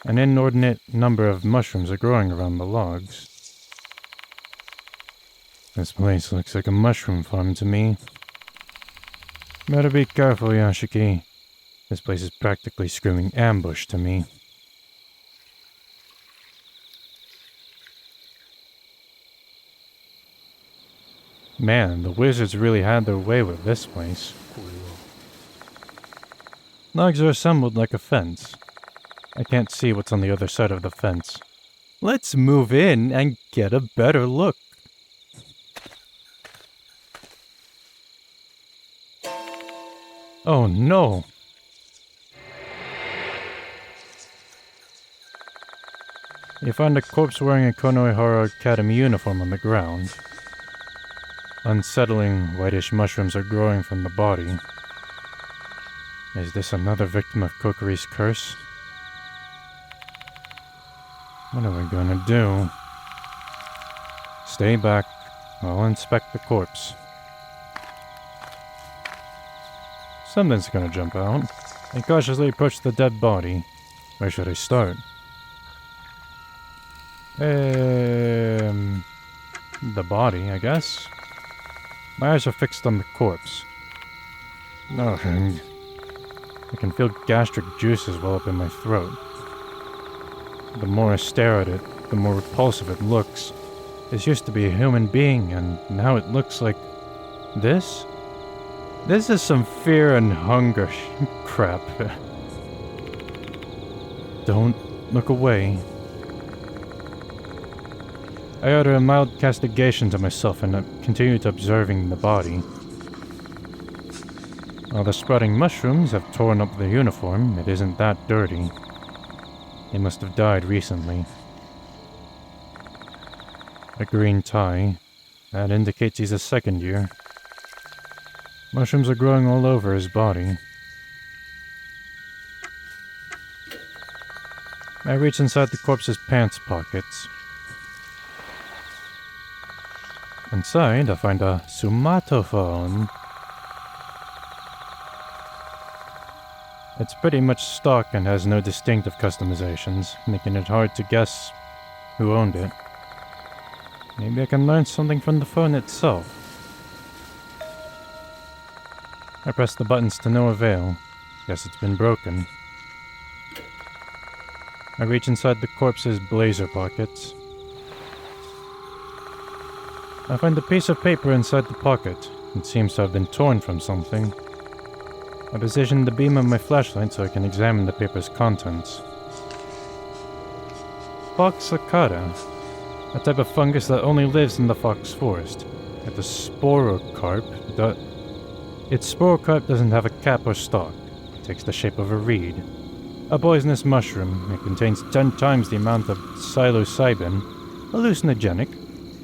An inordinate number of mushrooms are growing around the logs. This place looks like a mushroom farm to me. Better be careful, Yashiki. This place is practically screaming ambush to me. Man, the wizards really had their way with this place. Logs are assembled like a fence. I can't see what's on the other side of the fence. Let's move in and get a better look. Oh no! You find a corpse wearing a Konohara Academy uniform on the ground. Unsettling, whitish mushrooms are growing from the body. Is this another victim of Kokiri's curse? What are we gonna do? Stay back. I'll inspect the corpse. Something's gonna jump out. I cautiously approach the dead body. Where should I start? The body, I guess. My eyes are fixed on the corpse. No, I can feel gastric juices well up in my throat. The more I stare at it, the more repulsive it looks. This used to be a human being, and now it looks like this? This is some fear and hunger crap. Don't look away. I utter a mild castigation to myself and continue to observing the body. While the sprouting mushrooms have torn up the uniform, it isn't that dirty. He must have died recently. A green tie. That indicates he's a second year. Mushrooms are growing all over his body. I reach inside the corpse's pants pockets. Inside, I find a sumatophone. It's pretty much stock and has no distinctive customizations, making it hard to guess who owned it. Maybe I can learn something from the phone itself. I press the buttons to no avail. Guess it's been broken. I reach inside the corpse's blazer pockets. I find a piece of paper inside the pocket. It seems to have been torn from something. I position the beam of my flashlight so I can examine the paper's contents. Fox cicada, a type of fungus that only lives in the fox forest. Its sporocarp doesn't have a cap or stalk. It takes the shape of a reed. A poisonous mushroom. It contains 10 times the amount of psilocybin, hallucinogenic,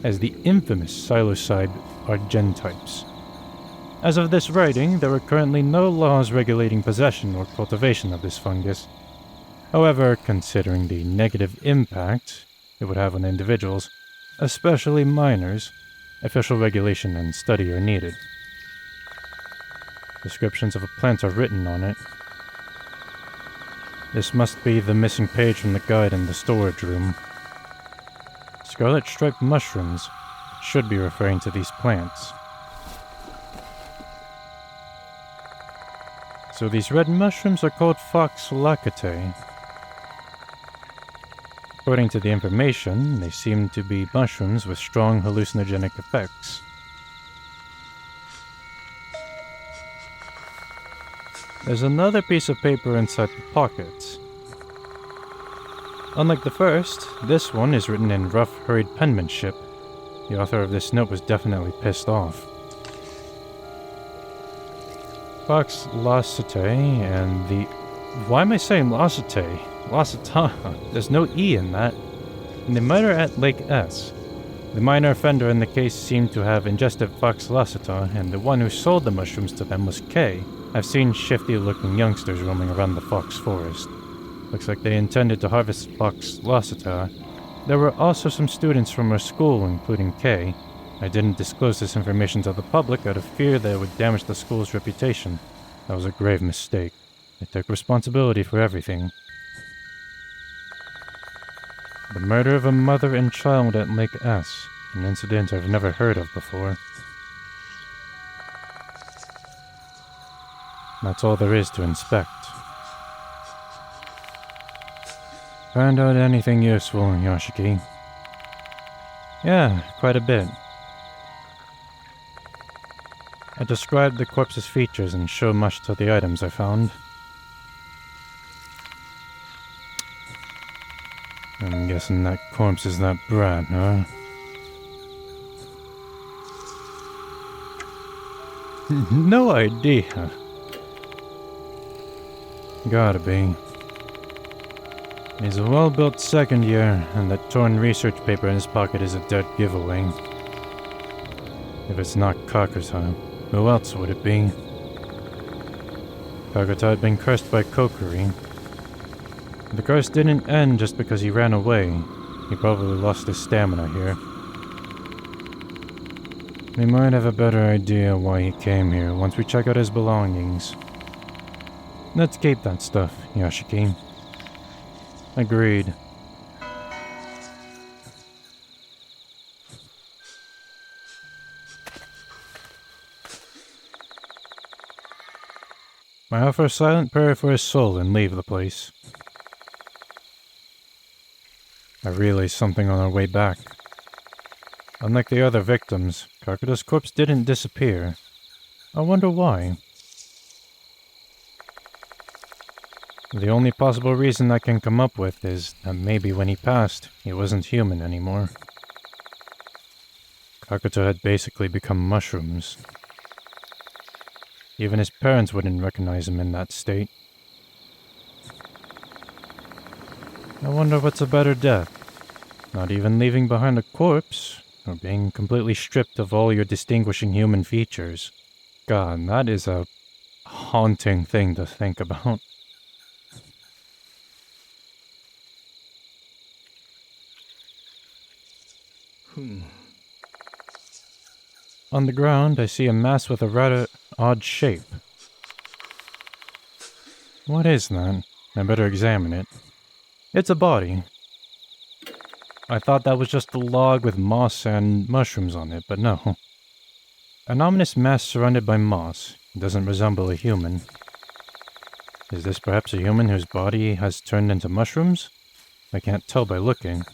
as the infamous psilocybe argentypes. As of this writing, there are currently no laws regulating possession or cultivation of this fungus. However, considering the negative impact it would have on individuals, especially minors, official regulation and study are needed. Descriptions of a plant are written on it. This must be the missing page from the guide in the storage room. Scarlet striped mushrooms should be referring to these plants. So these red mushrooms are called fox lacatae. According to the information, they seem to be mushrooms with strong hallucinogenic effects. There's another piece of paper inside the pockets. Unlike the first, this one is written in rough, hurried penmanship. The author of this note was definitely pissed off. Fox lacatae and the... Why am I saying lacatae? Lacata. There's no E in that. And the murder at Lake S. The minor offender in the case seemed to have ingested fox lacata, and the one who sold the mushrooms to them was K. I've seen shifty-looking youngsters roaming around the fox forest. Looks like they intended to harvest fox lacata. There were also some students from our school, including K. I didn't disclose this information to the public out of fear that it would damage the school's reputation. That was a grave mistake. I took responsibility for everything. The murder of a mother and child at Lake S. An incident I've never heard of before. That's all there is to inspect. Found out anything useful, Yoshiki? Yeah, quite a bit. I described the corpse's features and showed much to the items I found. I'm guessing that corpse is that brat, huh? No idea. Gotta be. He's a well-built second year, and that torn research paper in his pocket is a dead giveaway. If it's not Kakuta, who else would it be? Kakuta had been cursed by Kokiri. The curse didn't end just because he ran away. He probably lost his stamina here. We might have a better idea why he came here once we check out his belongings. Let's keep that stuff, Yoshiki. Agreed. I offer a silent prayer for his soul and leave the place. I realized something on our way back. Unlike the other victims, Kakuta's corpse didn't disappear. I wonder why. The only possible reason I can come up with is that maybe when he passed, he wasn't human anymore. Kakuta had basically become mushrooms. Even his parents wouldn't recognize him in that state. I wonder what's a better death. Not even leaving behind a corpse, or being completely stripped of all your distinguishing human features. God, that is a haunting thing to think about. On the ground, I see a mass with a rather odd shape. What is that? I better examine it. It's a body. I thought that was just a log with moss and mushrooms on it, but no. An ominous mass surrounded by moss. It doesn't resemble a human. Is this perhaps a human whose body has turned into mushrooms? I can't tell by looking.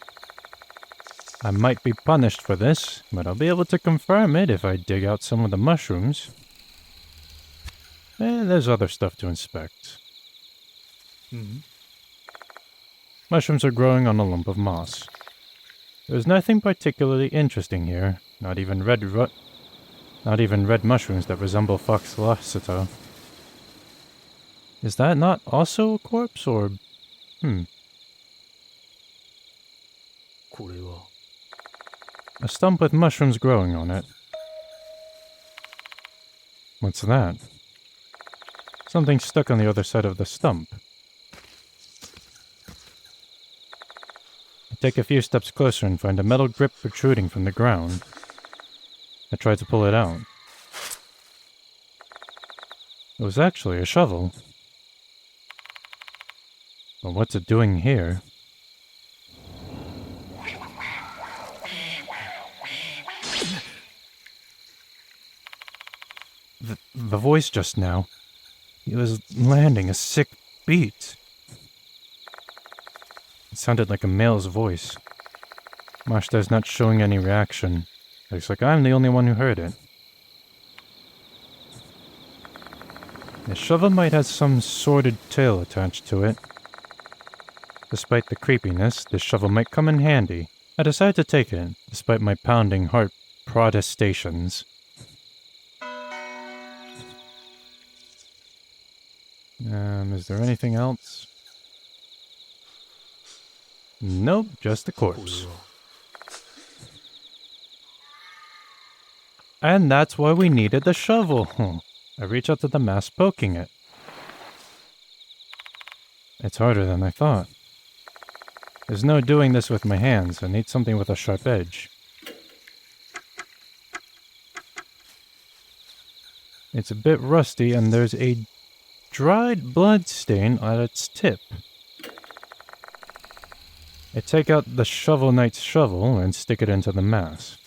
I might be punished for this, but I'll be able to confirm it if I dig out some of the mushrooms. There's other stuff to inspect. Mushrooms are growing on a lump of moss. There's nothing particularly interesting here, not even red mushrooms that resemble fox lacata. Is that not also a corpse, or... これは A stump with mushrooms growing on it. What's that? Something stuck on the other side of the stump. I take a few steps closer and find a metal grip protruding from the ground. I try to pull it out. It was actually a shovel. But what's it doing here? The voice just now. He was landing a sick beat. It sounded like a male's voice. Mashta's not showing any reaction. Looks like I'm the only one who heard it. The shovel might have some sordid tale attached to it. Despite the creepiness, this shovel might come in handy. I decided to take it, despite my pounding heart protestations. Is there anything else? Nope, just a これ corpse. は And that's why we needed the shovel. I reach out to the mask, poking it. It's harder than I thought. There's no doing this with my hands. I need something with a sharp edge. It's a bit rusty, and there's a dried blood stain at its tip. I take out the Shovel Knight's shovel and stick it into the mask.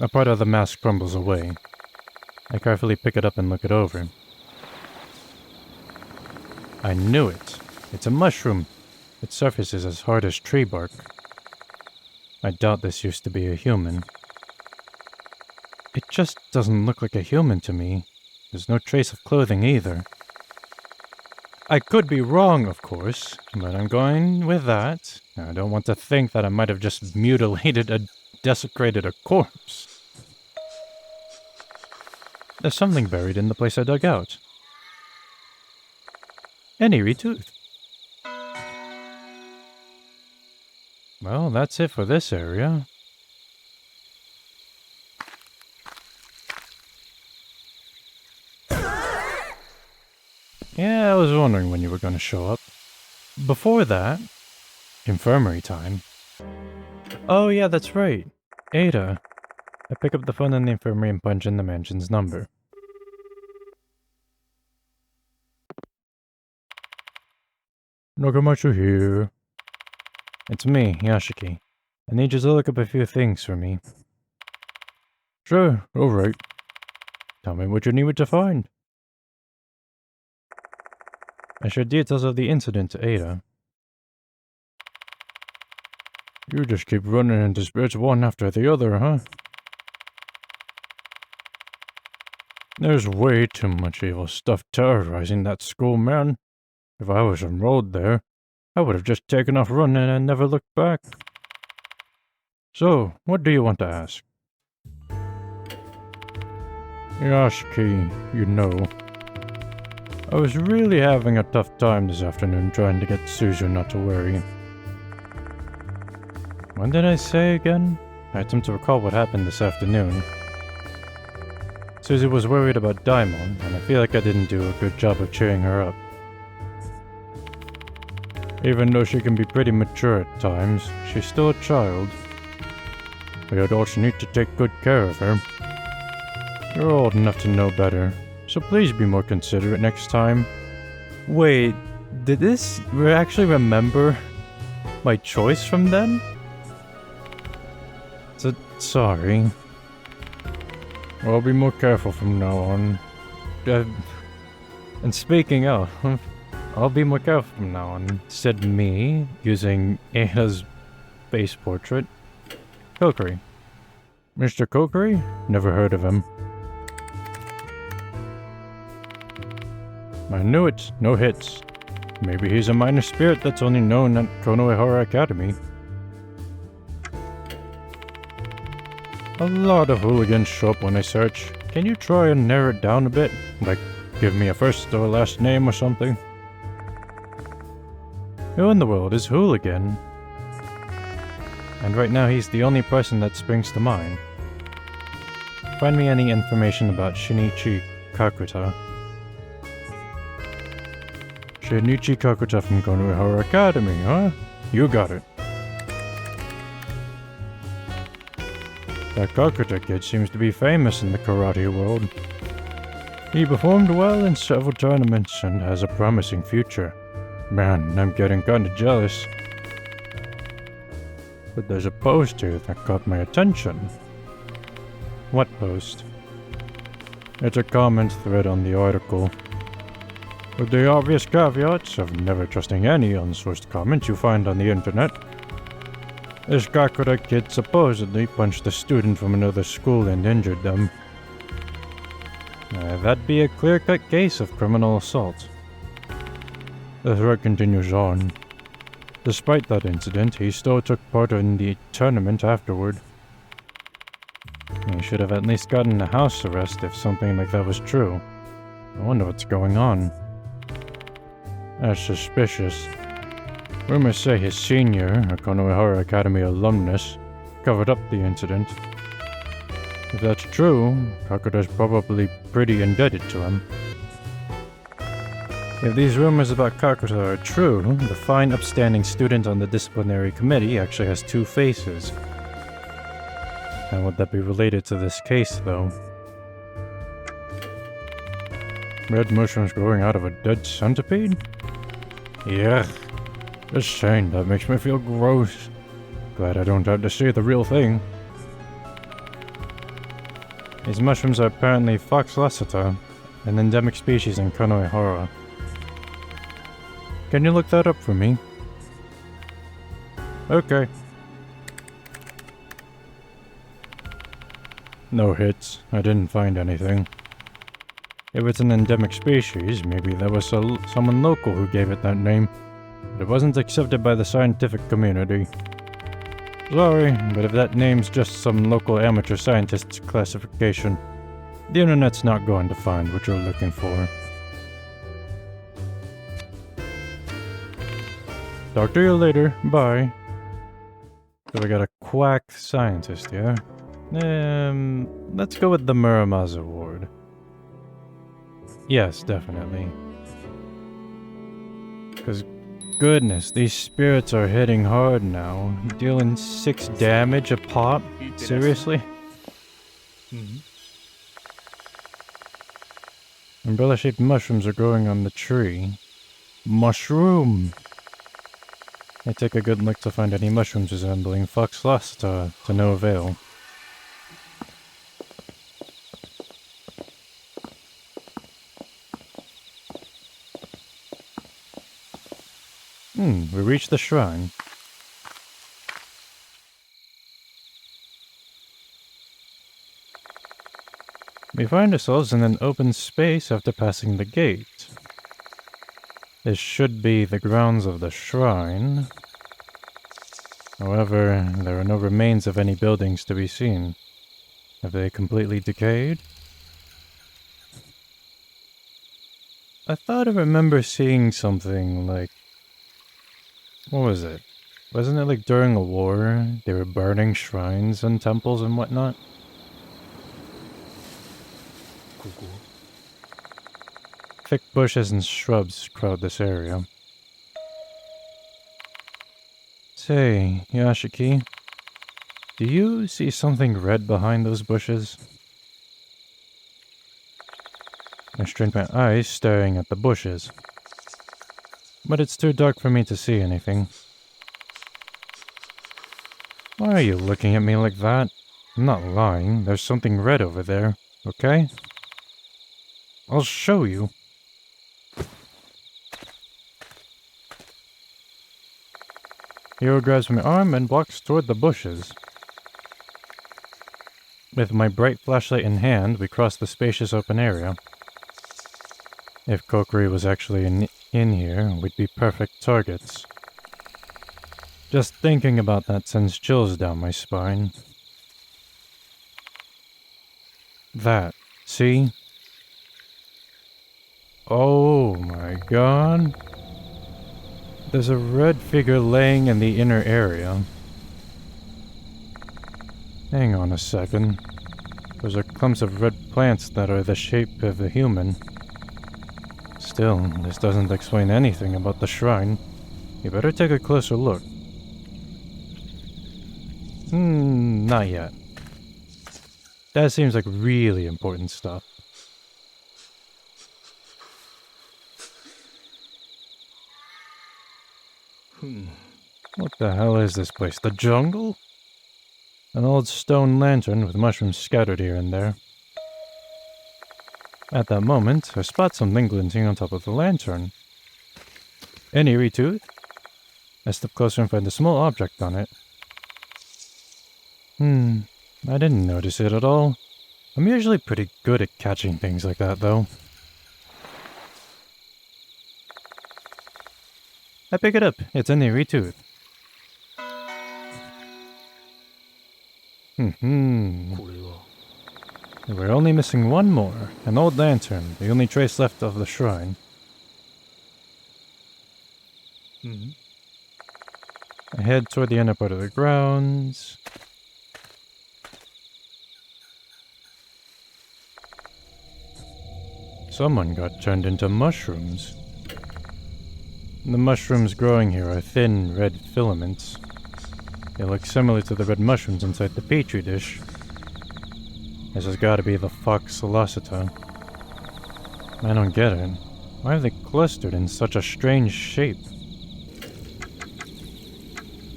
A part of the mask crumbles away. I carefully pick it up and look it over. I knew it. It's a mushroom. Its surface is as hard as tree bark. I doubt this used to be a human. It just doesn't look like a human to me. There's no trace of clothing either. I could be wrong, of course, but I'm going with that. I don't want to think that I might have just desecrated a corpse. There's something buried in the place I dug out. An eerie tooth. Well, that's it for this area. Yeah, I was wondering when you were going to show up. Before that, infirmary time. Oh yeah, that's right. Ada. I pick up the phone in the infirmary and punch in the mansion's number. Nagamatsu here. It's me, Yashiki. I need you to look up a few things for me. Sure, alright. Tell me what you need to find. I shared details of the incident to Ada. You just keep running into spirits one after the other, huh? There's way too much evil stuff terrorizing that school, man. If I was enrolled there, I would have just taken off running and never looked back. So, what do you want to ask? Yashiki, you know. I was really having a tough time this afternoon trying to get Suzu not to worry. What did I say again? I attempt to recall what happened this afternoon. Suzu was worried about Daimon, and I feel like I didn't do a good job of cheering her up. Even though she can be pretty mature at times, she's still a child. We adults need to take good care of her. You're old enough to know better, so please be more considerate next time. Wait, did this actually remember my choice from then? Sorry. I'll be more careful from now on. And speaking of, I'll be more careful from now on, said me, using Ada's face portrait. Kokiri. Mr. Kokiri? Never heard of him. I knew it. No hits. Maybe he's a minor spirit that's only known at Konohara Academy. A lot of hooligans show up when I search. Can you try and narrow it down a bit? Like, give me a first or last name or something? Who in the world is Hooligan? And right now he's the only person that springs to mind. Find me any information about Shinichi Kakuta. Shinichi Kakuta from Konohara Academy, huh? You got it. That Kakuta kid seems to be famous in the karate world. He performed well in several tournaments and has a promising future. Man, I'm getting kinda jealous. But there's a post here that caught my attention. What post? It's a comment thread on the article. With the obvious caveats of never trusting any unsourced comments you find on the internet. This Kakura kid supposedly punched a student from another school and injured them. That'd be a clear-cut case of criminal assault. The thread continues on. Despite that incident, he still took part in the tournament afterward. He should have at least gotten a house arrest if something like that was true. I wonder what's going on. That's suspicious. Rumors say his senior, a Konohara Academy alumnus, covered up the incident. If that's true, Kakura's probably pretty indebted to him. If these rumors about Kakura are true, the fine upstanding student on the disciplinary committee actually has two faces. How would that be related to this case, though? Red mushrooms growing out of a dead centipede? Yeah. Just saying, that makes me feel gross. Glad I don't have to see the real thing. These mushrooms are apparently Fox lacerta, an endemic species in Konohara. Can you look that up for me? Okay. No hits. I didn't find anything. If it's an endemic species, maybe there was someone local who gave it that name. But it wasn't accepted by the scientific community. Sorry, but if that name's just some local amateur scientist's classification, the internet's not going to find what you're looking for. Talk to you later. Bye. So we got a quack scientist here. Let's go with the Muramaza ward. Yes, definitely. Because, goodness, these spirits are hitting hard now. Dealing 6 damage a pop? Seriously? Umbrella-shaped mushrooms are growing on the tree. Mushroom! I take a good look to find any mushrooms resembling Fox lacerta to no avail. We reached the shrine. We find ourselves in an open space after passing the gate. This should be the grounds of the shrine. However, there are no remains of any buildings to be seen. Have they completely decayed? I thought I remember seeing something like... What was it? Wasn't it like during a war, they were burning shrines and temples and whatnot? Thick bushes and shrubs crowd this area. Say, Yashiki, do you see something red behind those bushes? I strained my eyes staring at the bushes. But it's too dark for me to see anything. Why are you looking at me like that? I'm not lying. There's something red over there, okay? I'll show you. Hiro grabs my arm and walks toward the bushes. With my bright flashlight in hand, we cross the spacious open area. If Kokiri was actually in here, we'd be perfect targets. Just thinking about that sends chills down my spine. That, see? Oh my god. There's a red figure laying in the inner area. Hang on a second. Those are clumps of red plants that are the shape of a human. Still, this doesn't explain anything about the shrine. You better take a closer look. Not yet. That seems like really important stuff. What the hell is this place? The jungle? An old stone lantern with mushrooms scattered here and there. At that moment, I spot something glinting on top of the lantern. An eerie tooth? I step closer and find a small object on it. I didn't notice it at all. I'm usually pretty good at catching things like that, though. I pick it up. It's an eerie tooth. We're only missing one more. An old lantern, the only trace left of the shrine. I head toward the inner part of the grounds. Someone got turned into mushrooms. The mushrooms growing here are thin, red filaments. They look similar to the red mushrooms inside the petri dish. This has got to be the fox solacita. I don't get it. Why are they clustered in such a strange shape?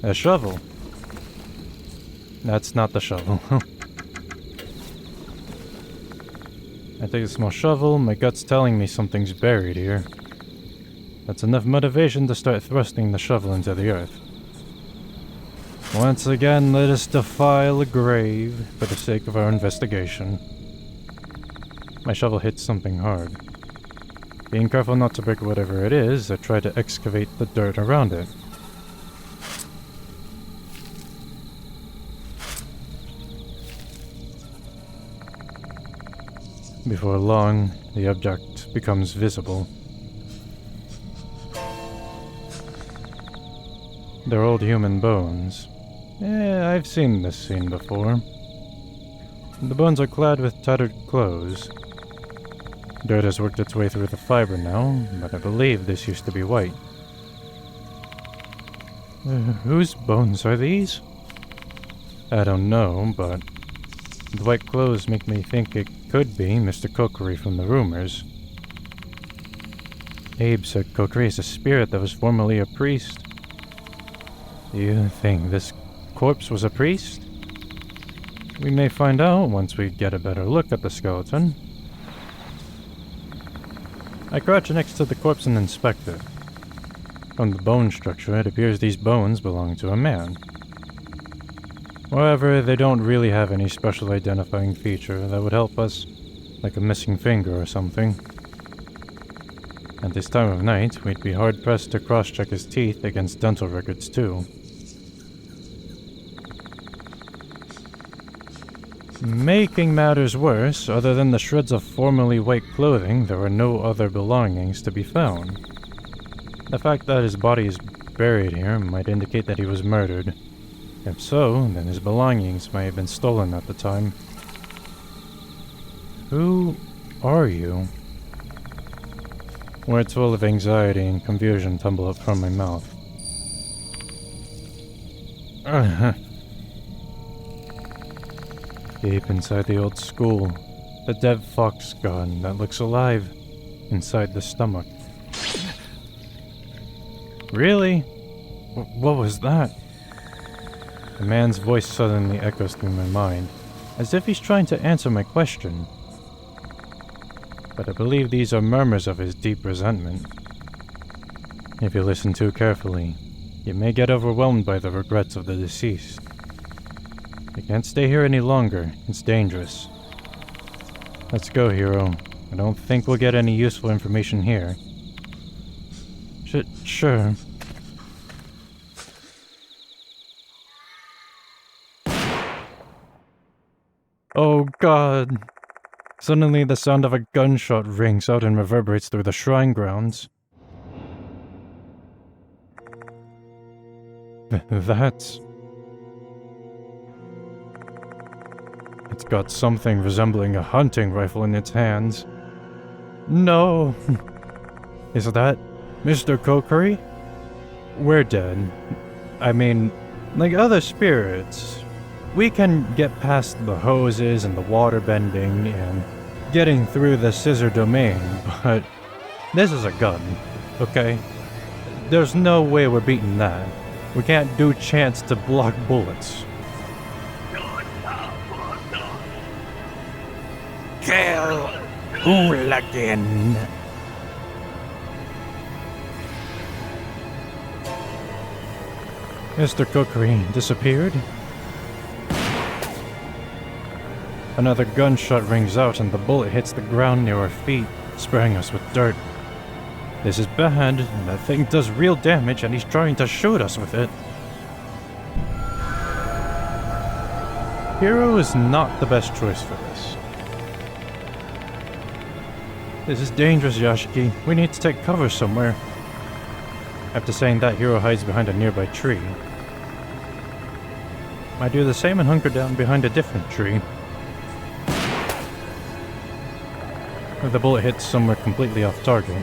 A shovel. That's not the shovel. I take a small shovel, my gut's telling me something's buried here. That's enough motivation to start thrusting the shovel into the earth. Once again, let us defile a grave for the sake of our investigation. My shovel hits something hard. Being careful not to break whatever it is, I try to excavate the dirt around it. Before long, the object becomes visible. They're old human bones. I've seen this scene before. The bones are clad with tattered clothes. Dirt has worked its way through the fiber now, but I believe this used to be white. Whose bones are these? I don't know, but the white clothes make me think it could be Mr. Kokiri from the rumors. Abe said Kokiri is a spirit that was formerly a priest. Do you think this corpse was a priest? We may find out once we get a better look at the skeleton. I crouch next to the corpse and inspect it. From the bone structure, it appears these bones belong to a man. However, they don't really have any special identifying feature that would help us, like a missing finger or something. At this time of night, we'd be hard-pressed to cross-check his teeth against dental records, too. Making matters worse, other than the shreds of formerly white clothing, there are no other belongings to be found. The fact that his body is buried here might indicate that he was murdered. If so, then his belongings may have been stolen at the time. Who are you? Words full of anxiety and confusion tumble up from my mouth. Deep inside the old school, the dead fox god that looks alive inside the stomach. Really? What was that? The man's voice suddenly echoes through my mind, as if he's trying to answer my question. But I believe these are murmurs of his deep resentment. If you listen too carefully, you may get overwhelmed by the regrets of the deceased. I can't stay here any longer. It's dangerous. Let's go, hero. I don't think we'll get any useful information here. Sure. Oh god. Suddenly the sound of a gunshot rings out and reverberates through the shrine grounds. That's... It's got something resembling a hunting rifle in its hands. No! Is that Mr. Kokiri? We're dead. I mean, like other spirits, we can get past the hoses and the water bending and getting through the scissor domain, but this is a gun, okay? There's no way we're beating that. We can't do chance to block bullets. Kill hooligan. Mr. Cookery disappeared. Another gunshot rings out and the bullet hits the ground near our feet, spraying us with dirt. This is bad. That thing does real damage and he's trying to shoot us with it. Hero is not the best choice for this. This is dangerous, Yashiki. We need to take cover somewhere. After saying that, Hero hides behind a nearby tree. I do the same and hunker down behind a different tree. The bullet hits somewhere completely off target.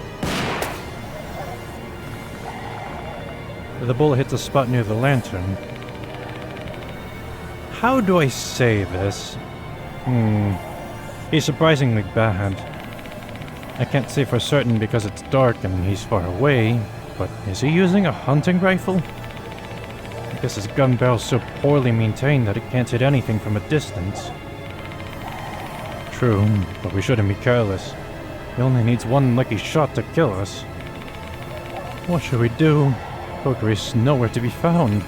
The bullet hits a spot near the lantern. How do I say this? He's surprisingly bad. I can't say for certain because it's dark and he's far away, but is he using a hunting rifle? I guess his gun barrel's so poorly maintained that it can't hit anything from a distance. True, but we shouldn't be careless. He only needs one lucky shot to kill us. What should we do? Cookery's nowhere to be found.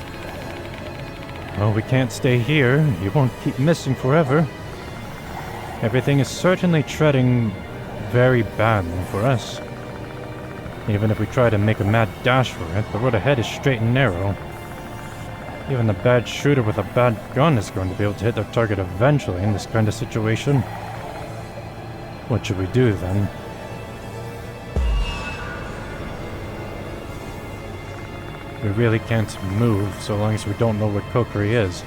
Well, we can't stay here. He won't keep missing forever. Everything is certainly treading very badly for us. Even if we try to make a mad dash for it, the road ahead is straight and narrow. Even a bad shooter with a bad gun is going to be able to hit their target eventually in this kind of situation. What should we do then? We really can't move so long as we don't know where Cookery is.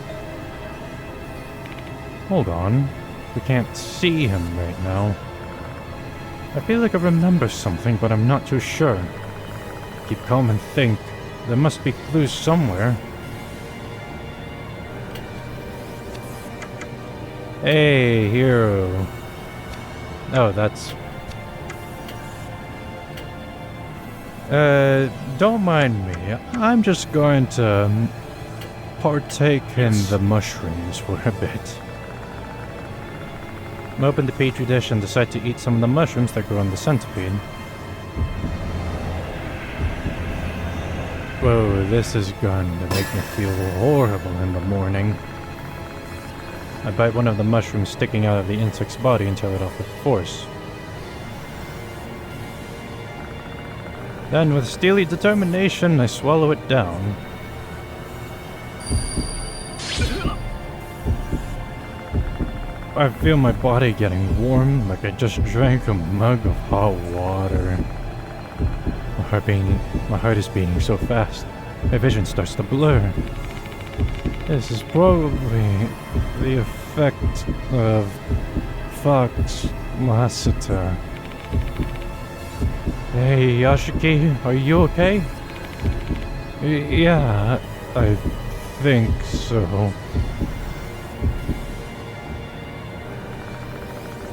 Hold on. We can't see him right now. I feel like I remember something, but I'm not too sure. Keep calm and think. There must be clues somewhere. Hey, Hero. Oh, that's... don't mind me. I'm just going to partake in the mushrooms for a bit. I open the petri dish and decide to eat some of the mushrooms that grow on the centipede. Whoa, this is going to make me feel horrible in the morning. I bite one of the mushrooms sticking out of the insect's body and tear it off with force. Then, with steely determination, I swallow it down. I feel my body getting warm, like I just drank a mug of hot water. My heart is beating so fast, my vision starts to blur. This is probably the effect of Fox Lassiter. Hey, Yashiki, are you okay? Yeah, I think so.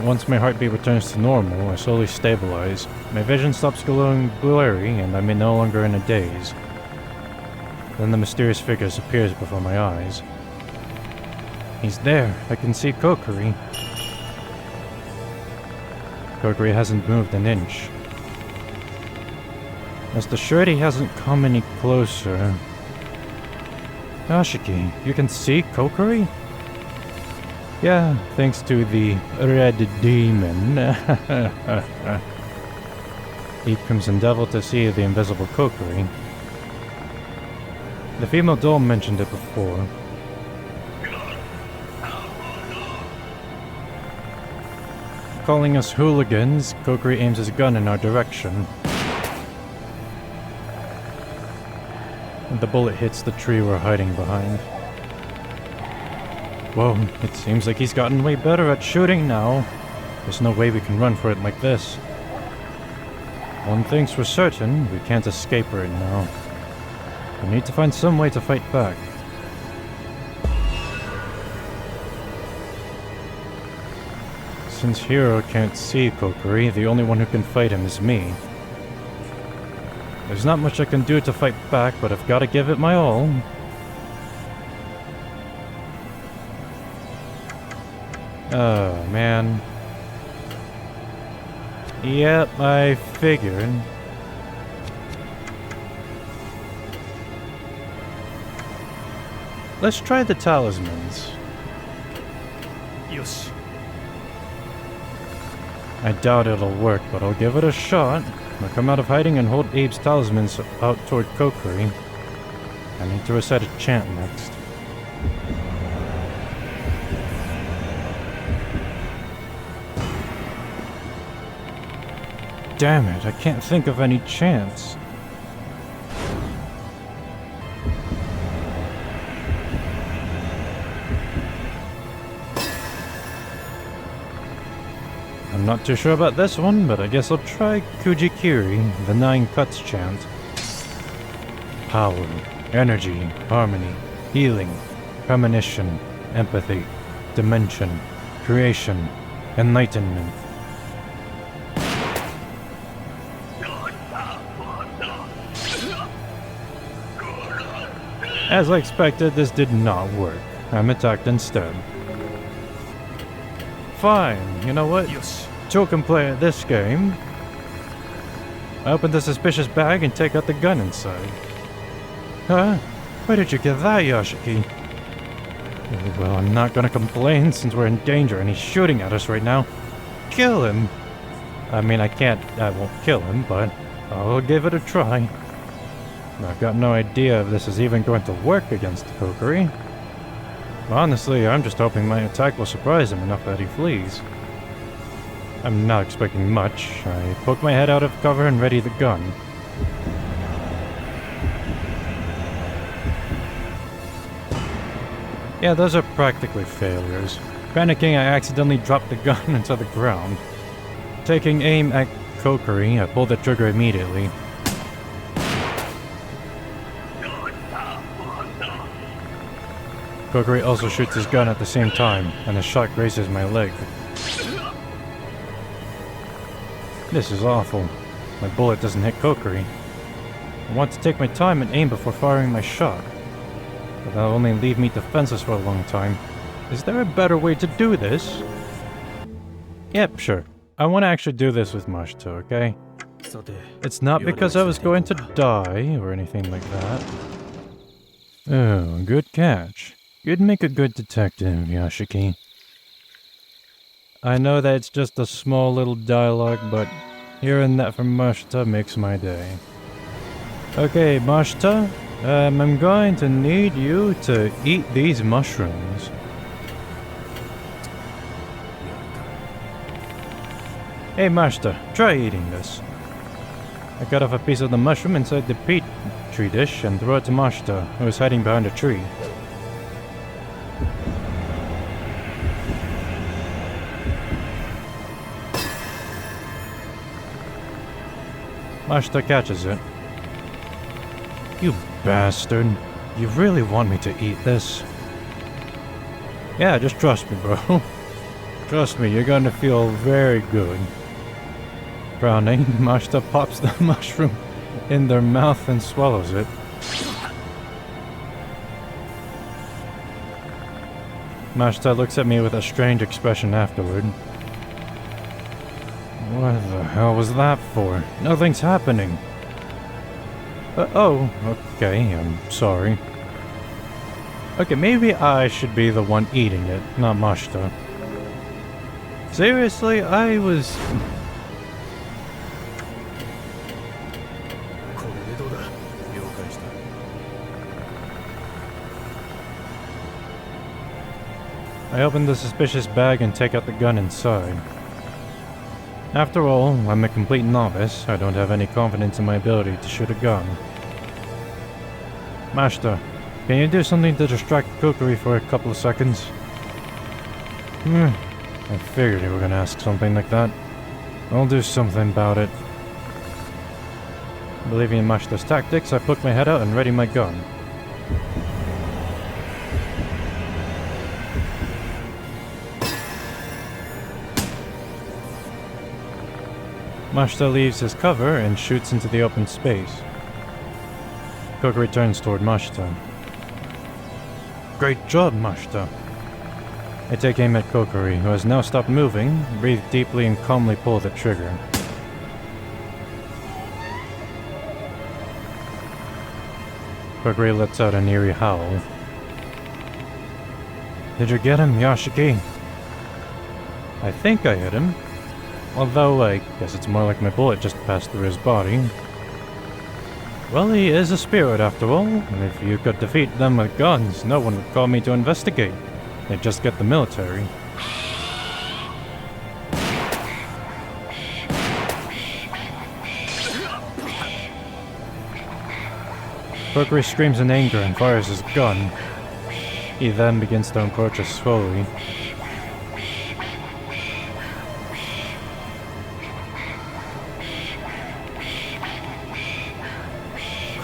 Once my heartbeat returns to normal, I slowly stabilize. My vision stops glowing blurry, and I'm no longer in a daze. Then the mysterious figure appears before my eyes. He's there. I can see Cookery. Cookery hasn't moved an inch. Rest assured he hasn't come any closer. Yashiki, you can see Cookery? Yeah, thanks to the Red Demon. Eat Crimson Devil to see the invisible Cookery. The female doll mentioned it before. Calling us hooligans, Cookery aims his gun in our direction. And the bullet hits the tree we're hiding behind. Whoa, it seems like he's gotten way better at shooting now. There's no way we can run for it like this. One thing's for certain, we can't escape right now. We need to find some way to fight back. Since Hero can't see Cookery, the only one who can fight him is me. There's not much I can do to fight back, but I've got to give it my all. Oh, man. Yep, I figured. Let's try the talismans. よし。 I doubt it'll work, but I'll give it a shot. I'll come out of hiding and hold Abe's talismans out toward Kokiri. I need to recite a chant next. Damn it, I can't think of any chants. I'm not too sure about this one, but I guess I'll try Kujikiri, the 9 cuts chant. Power, energy, harmony, healing, premonition, empathy, dimension, creation, enlightenment. As I expected, this did not work. I'm attacked instead. Fine, you know what? よし。 Two can play at this game. I open the suspicious bag and take out the gun inside. Huh? Where did you get that, Yoshiki? Well, I'm not gonna complain since we're in danger and he's shooting at us right now. Kill him! I mean, I won't kill him, but I'll give it a try. I've got no idea if this is even going to work against Kokiri. Honestly, I'm just hoping my attack will surprise him enough that he flees. I'm not expecting much. I poke my head out of cover and ready the gun. Yeah, those are practically failures. Panicking, I accidentally dropped the gun into the ground. Taking aim at Kokiri, I pulled the trigger immediately. Kokiri also shoots his gun at the same time, and the shot grazes my leg. This is awful. My bullet doesn't hit Kokiri. I want to take my time and aim before firing my shot, but that'll only leave me defenseless for a long time. Is there a better way to do this? Yep, sure. I want to actually do this with Mashita, okay? さて、 It's not because I was going to die or anything like that. Oh, good catch. You'd make a good detective, Yoshiki. I know that it's just a small little dialogue, but hearing that from Mashita makes my day. Okay, Mashita, I'm going to need you to eat these mushrooms. Hey Mashita, try eating this. I cut off a piece of the mushroom inside the petri dish and throw it to Mashita, who was hiding behind a tree. Mashita catches it. You bastard. You really want me to eat this? Yeah, just trust me, bro. Trust me, you're gonna feel very good. Frowning, Mashita pops the mushroom in their mouth and swallows it. Mashita looks at me with a strange expression afterward. What the hell was that for? Nothing's happening. Oh, okay, I'm sorry. Okay, maybe I should be the one eating it, not Mashita. Seriously, I was... これでどうだ。了解した。 I open the suspicious bag and take out the gun inside. After all, I'm a complete novice. I don't have any confidence in my ability to shoot a gun. Mashita, can you do something to distract Kokiri for a couple of seconds? I figured you were gonna ask something like that. I'll do something about it. Believing in Mashita's tactics, I poke my head out and ready my gun. Mashita leaves his cover and shoots into the open space. Kokiri turns toward Mashita. Great job, Mashita. I take aim at Kokiri, who has now stopped moving, breathe deeply and calmly pull the trigger. Kokiri lets out an eerie howl. Did you get him, Yashiki? I think I hit him. Although, I guess it's more like my bullet just passed through his body. Well, he is a spirit after all, and if you could defeat them with guns, no one would call me to investigate. They'd just get the military. Kokiri screams in anger and fires his gun. He then begins to approach us slowly.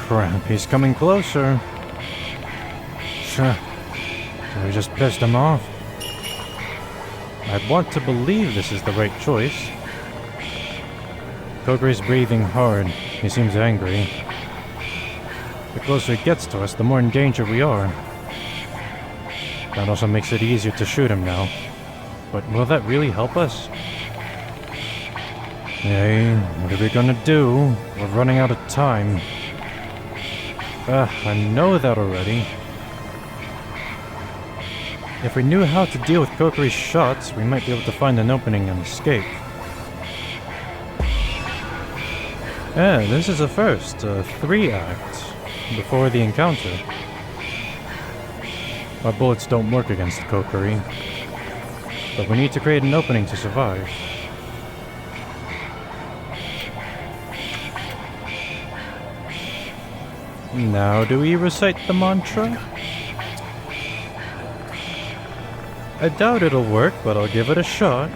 Crap, he's coming closer. Sure. So we just pissed him off. I want to believe this is the right choice. Kokiri's breathing hard. He seems angry. The closer he gets to us, the more in danger we are. That also makes it easier to shoot him now. But will that really help us? Hey, what are we gonna do? We're running out of time. I know that already. If we knew how to deal with Kokiri's shots, we might be able to find an opening and escape. Yeah, this is a first, 3 acts before the encounter. Our bullets don't work against Kokiri, but we need to create an opening to survive. Now, do we recite the mantra? I doubt it'll work, but I'll give it a shot.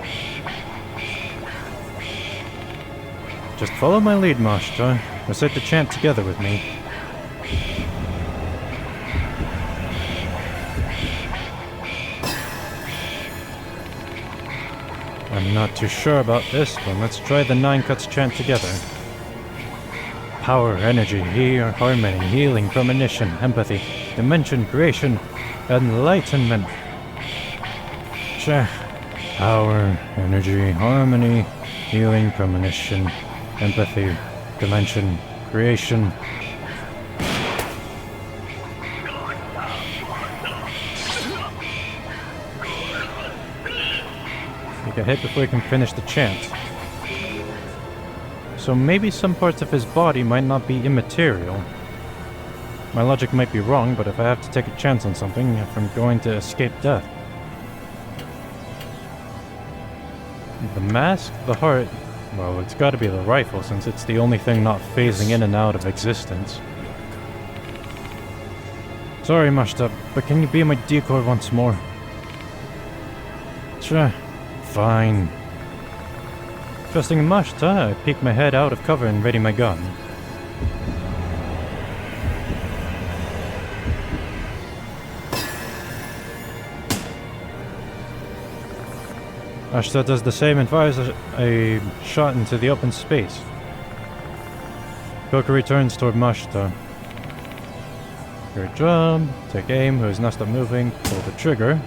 Just follow my lead, Mashita. Recite the chant together with me. I'm not too sure about this, but let's try the 9 cuts chant together. Power, energy, harmony, healing, premonition, empathy, dimension, creation, enlightenment. Power, energy, harmony, healing, premonition, empathy, dimension, creation. We get hit before we can finish the chant. So maybe some parts of his body might not be immaterial. My logic might be wrong, but if I have to take a chance on something, if I'm going to escape death. The mask, the heart, well, it's gotta be the rifle since it's the only thing not phasing in and out of existence. Sorry, Mashita, but can you be my decoy once more? Sure, fine. Trusting in Mashita, I peek my head out of cover and ready my gun. Mashita does the same and fires a shot into the open space. Kokiri turns toward Mashita. Great job. Take aim, who has now stopped moving, pull the trigger.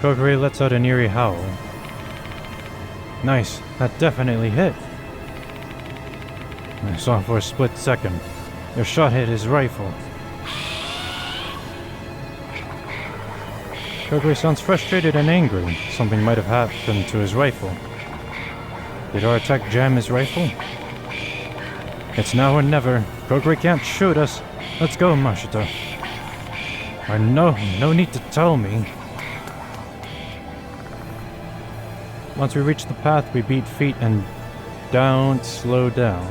Kokiri lets out an eerie howl. Nice, that definitely hit. I saw for a split second. Your shot hit his rifle. Kokiri sounds frustrated and angry. Something might have happened to his rifle. Did our attack jam his rifle? It's now or never. Kokiri can't shoot us. Let's go, Mashita. No need to tell me. Once we reach the path, we beat feet and don't slow down.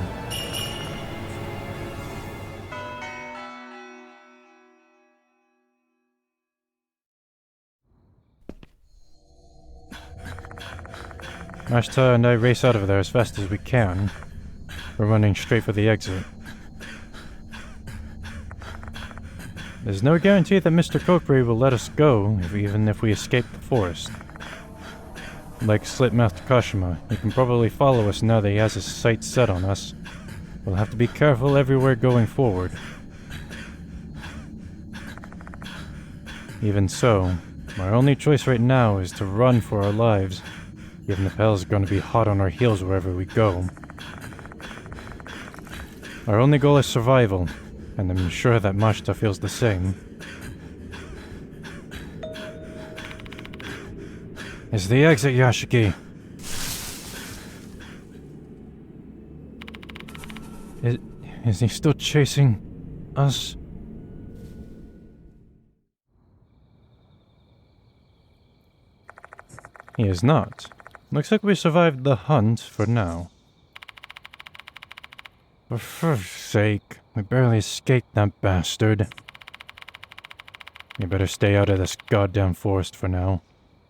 Mashita and I race out of there as fast as we can. We're running straight for the exit. There's no guarantee that Mr. Kokiri will let us go, even if we escape the forest. Like Slipmouth Kashima, he can probably follow us now that he has his sights set on us. We'll have to be careful everywhere going forward. Even so, our only choice right now is to run for our lives, given the Pell's going to be hot on our heels wherever we go. Our only goal is survival, and I'm sure that Mashita feels the same. It's the exit, Yashiki. Is he still chasing us? He is not. Looks like we survived the hunt for now. For fuck's sake, we barely escaped that bastard. You better stay out of this goddamn forest for now.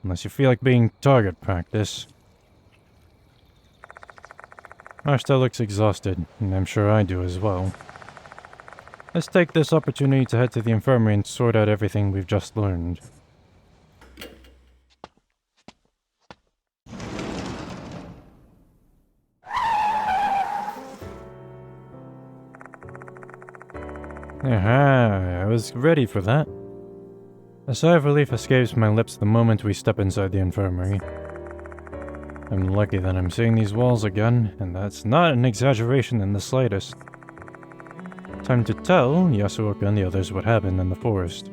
Unless you feel like being target practice. Ashta looks exhausted, and I'm sure I do as well. Let's take this opportunity to head to the infirmary and sort out everything we've just learned. Aha, I was ready for that. A sigh of relief escapes my lips the moment we step inside the infirmary. I'm lucky that I'm seeing these walls again, and that's not an exaggeration in the slightest. Time to tell Yasuoka and the others what happened in the forest.